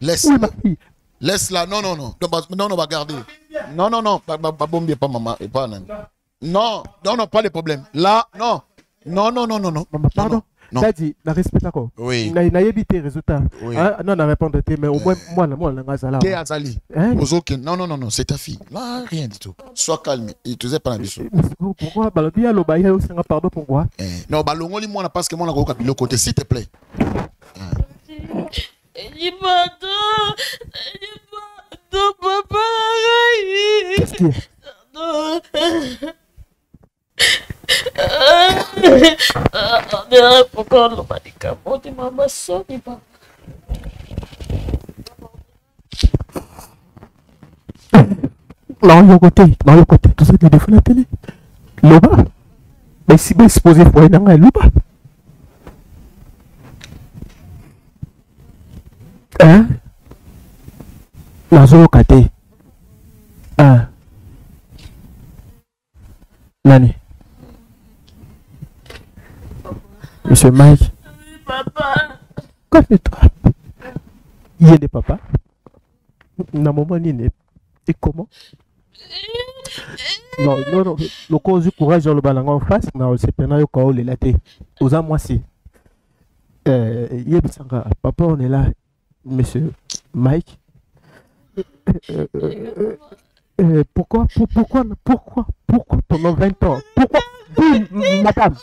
Laisse-la. Laisse-la. Non, non, non. Non, on va garder. Non, non, non. Pas bombier, pas maman. Et pas non, non, non, pas les problèmes. Là, non. Non, non, non, non, non. Pardon. T'as dit, la respect d'accord. Oui. Il a évité résultat. Oui. Non, on a répondu, mais au moins, moi, là. T'es Azali. Non, non, non, non, c'est ta fille. Là, rien du tout. Sois calme. Il te faisait pas la bichou. Pourquoi? Balobi, allo, bah, il y a aussi un pardon pour moi. Non, bah, l'ongoli, moi, parce que moi, on a le côté, s'il te plaît. Pardon, papa. Qu'est-ce qu'il y a? Pourquoi on m'a dit comment tu m'as sonné, papa? Non, il y a côté, tout ça, tu défends la télé. Loba. Mais si bien exposé pour un an, Loba. Hein? La zone côté. Ah. Nani? Monsieur Mike. Oui, papa. Calme-toi. Il y a des papas. Dans moment, il est. Et comment? Non. Le cause du courage dans le ballon en face, non, c'est pendant le call, il a été. Aux amours, moi, si. Papa, on est là. Monsieur Mike. Pourquoi pendant 20 ans? Pourquoi? Oui, madame.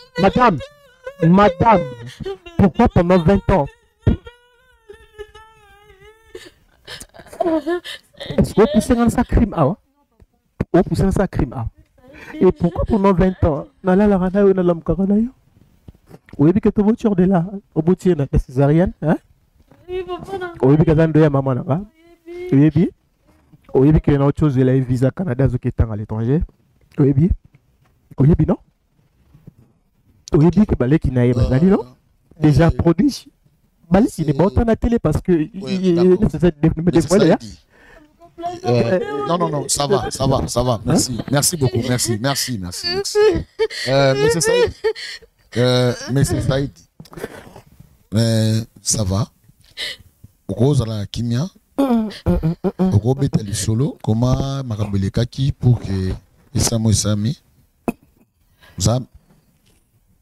Pourquoi pendant 20 ans? Est-ce que vous poussez dans sa crime? Et pourquoi pendant 20 ans? Oui, que tu voiture de là, au bout de la césarienne, hein? Oui, que tu as un maman là-bas. Oui, bien. Oui, qu'il y a autre chose, il a un visa Canada qui est à l'étranger. Oui, bien. Oui, bien, non? Oui, bien que Balé qui n'a pas dit, non? Déjà produit. Balé, il est bon à la télé parce que. Non, ça va. Merci beaucoup. Merci. Monsieur Saïd. Monsieur Saïd. Ça va. Rose à la Kimia. Robert Ali Solo. Comment Marabele Kaki pour que Isami.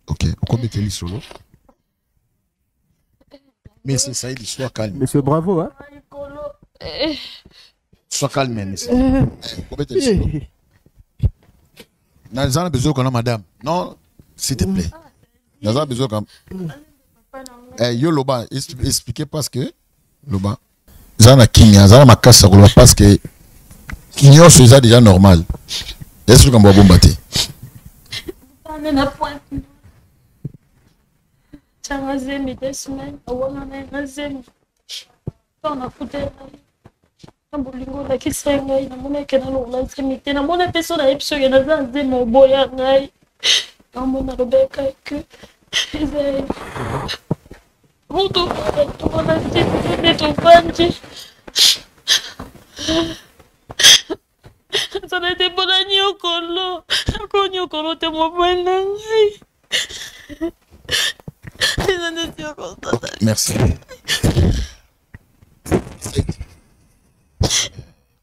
Ok, Robert Ali Solo. Monsieur Saïd, sois calme. Monsieur Bravo, hein? Sois calme, monsieur. Nous avons besoin qu'on a madame. Non, s'il te plaît. Nous avons besoin qu'on a. Yo, Loba, expliquez parce que. Loba. Nous avons ma casse parce que. Kinyo, c'est déjà normal. Est-ce qu'on va bombarder? Zemi 2 semaines, on a foutu un bolingo la qui serait ngai, na mona que dans l'extrémité, na mona personne a épsé, na dans des mots boya ngai, na mona Rebecca que c'est Ruto, tu vas dire ton panji. Ça n'était pas la nyokolo, te mo ngai. Merci.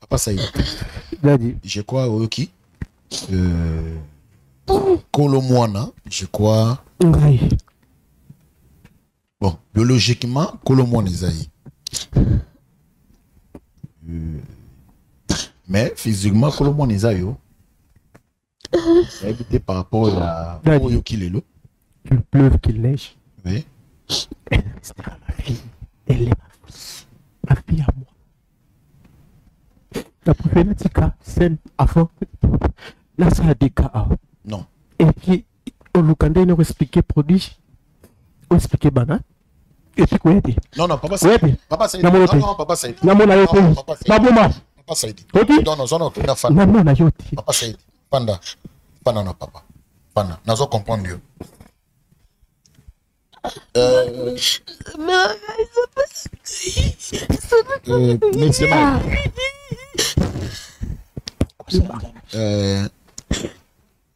Papa Saïd. Je crois Oyoki. Kolomwana, je crois. Bon, biologiquement, Kolomwana Esaïe. Mais physiquement, Kolomwana Esaïe. Évité par rapport à Oyoki Lelo. Qu'il pleuve, qu'il neige. Oui. Elle restera ma fille. Elle est ma fille à moi. La prophétique, c'est avant. Là, ça a des cas. Non. Et puis, on nous a expliqué produit. On expliqué banane. Et puis, quoi est-ce non, papa Saïd. Papa Saïd. Non, papa Saïd. Non, papa Saïd. Non, papa Saïd. Panda, non, papa. Panda, nous allons comprendre mieux.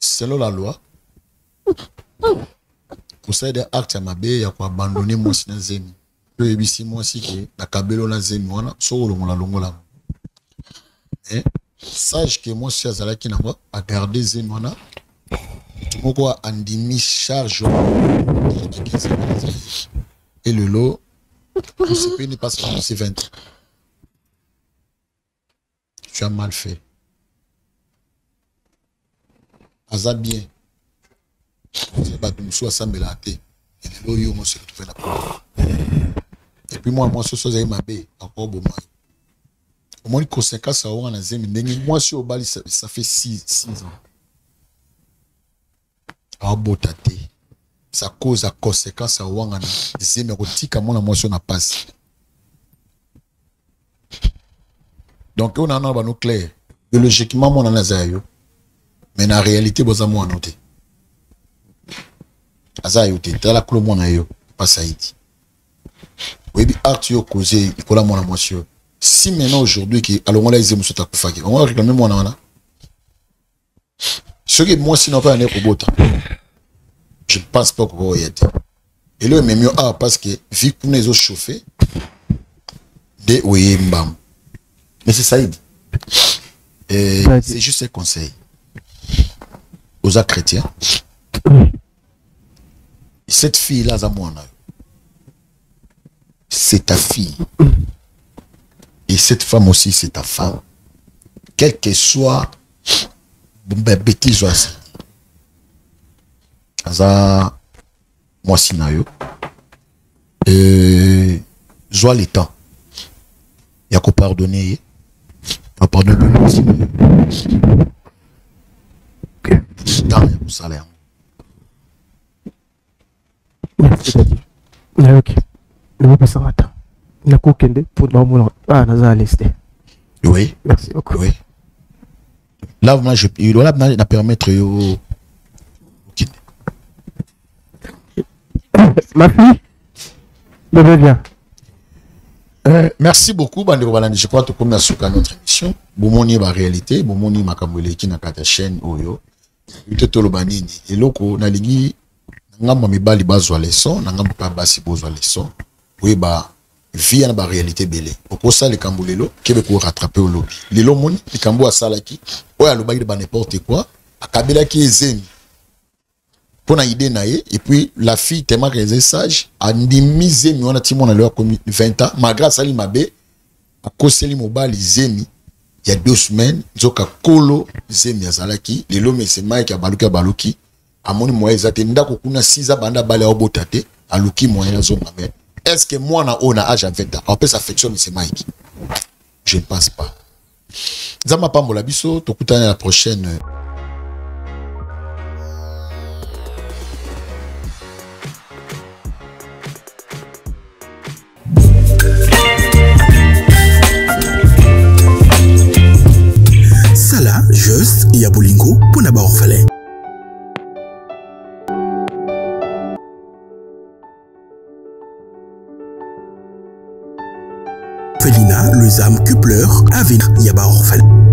Selon la loi, pour ça, des actes à ma baie, il y a quoi abandonner moi si dans zemi. Peu ebisi moi si que la cabelo la zemi wana solo mon la longola. Sache que moi si azala qui n'a pas à garder zemi wana. Pourquoi andimi charge et le lot pour ce pays n'est pas c'est 20. Tu as mal fait. Aza bien. C'est pas tout soit ça me l'a été. Et le lot yo moi se retrouver là. Et puis moi ce soir j'ai ma baie encore bon moi. Au moins, les conséquences, on a zemi. Moi, si au bal, ça fait 6 ans. Ah, beau tate. Ça cause à conséquence à on a zemi. Rotika, moi, si on a passé. Donc, on a un arbre nucléaire. Biologiquement, on a un zayo. Mais en réalité, vous avez un noté. Azayo, tu as la clé, mon ayo. Pas ça, il dit. Oui, Arthur causé, il colle mon amour. Si maintenant aujourd'hui, alors on a les émotions à faire, on va réclamer mon amour. Ce qui est moi, sinon pas un robot. Je ne pense pas qu'on va y être. Et là, mais mieux, parce que, vu qu'on est chauffés, de oui, mbam. Mais c'est ça, il dit. C'est juste un conseil aux actes chrétiens. Cette fille-là, c'est ta fille. Et cette femme aussi, c'est ta femme. Quel que soit bêtise, ça, moi, sinayo. Joie les temps. Il y a qu'à pardonner. Pardonner aussi. Dans le salaire. Ok. Ne me passe pas. Na kokende pour maman. Ah, naza à l'est. Oui. Merci beaucoup. Oui. Là, moi, il doit la permettre yo. Ma fille. Bébé bien. Merci beaucoup, Bande Robalandi. Je crois que comme sur notre émission, Bomoni ma réalité, Bomoni ma kamwele qui na kata chaîne oyo. Utete lobanini. Et loko na ligi ngamba mibali bazwa leçon, na ngamba pa basi bozwa leçon. Oui ba vie na ba réalité belé. Pour ça les kambulelo kebe ko rattraper au lobby. Lelo moni les kambo asalaki, oya lobaki ba n'importe quoi, akabela ki ezemi. Pour na idée naïe et puis la fille tellement qu'elle est sage a ndimisé mi on a timon à leur commis 20 ans malgré ça li mabe a koseli mobile zemi il y a 2 semaines zoka kolo zemi azalaki les lomes c'est Mike a baluki a moni moyen exacte ndako kuna 6 ans banda bale au botate a luki moyen zonga mais est-ce que moi na on a âge à 20 ans on peut s'affectionner c'est Mike je ne pense pas zama pambola biso tokutana la prochaine. Sala, juste, il y a Bolingo pour n'avoir orphelin. Felina, le Zam Kupler, à venir, il y a orphelin.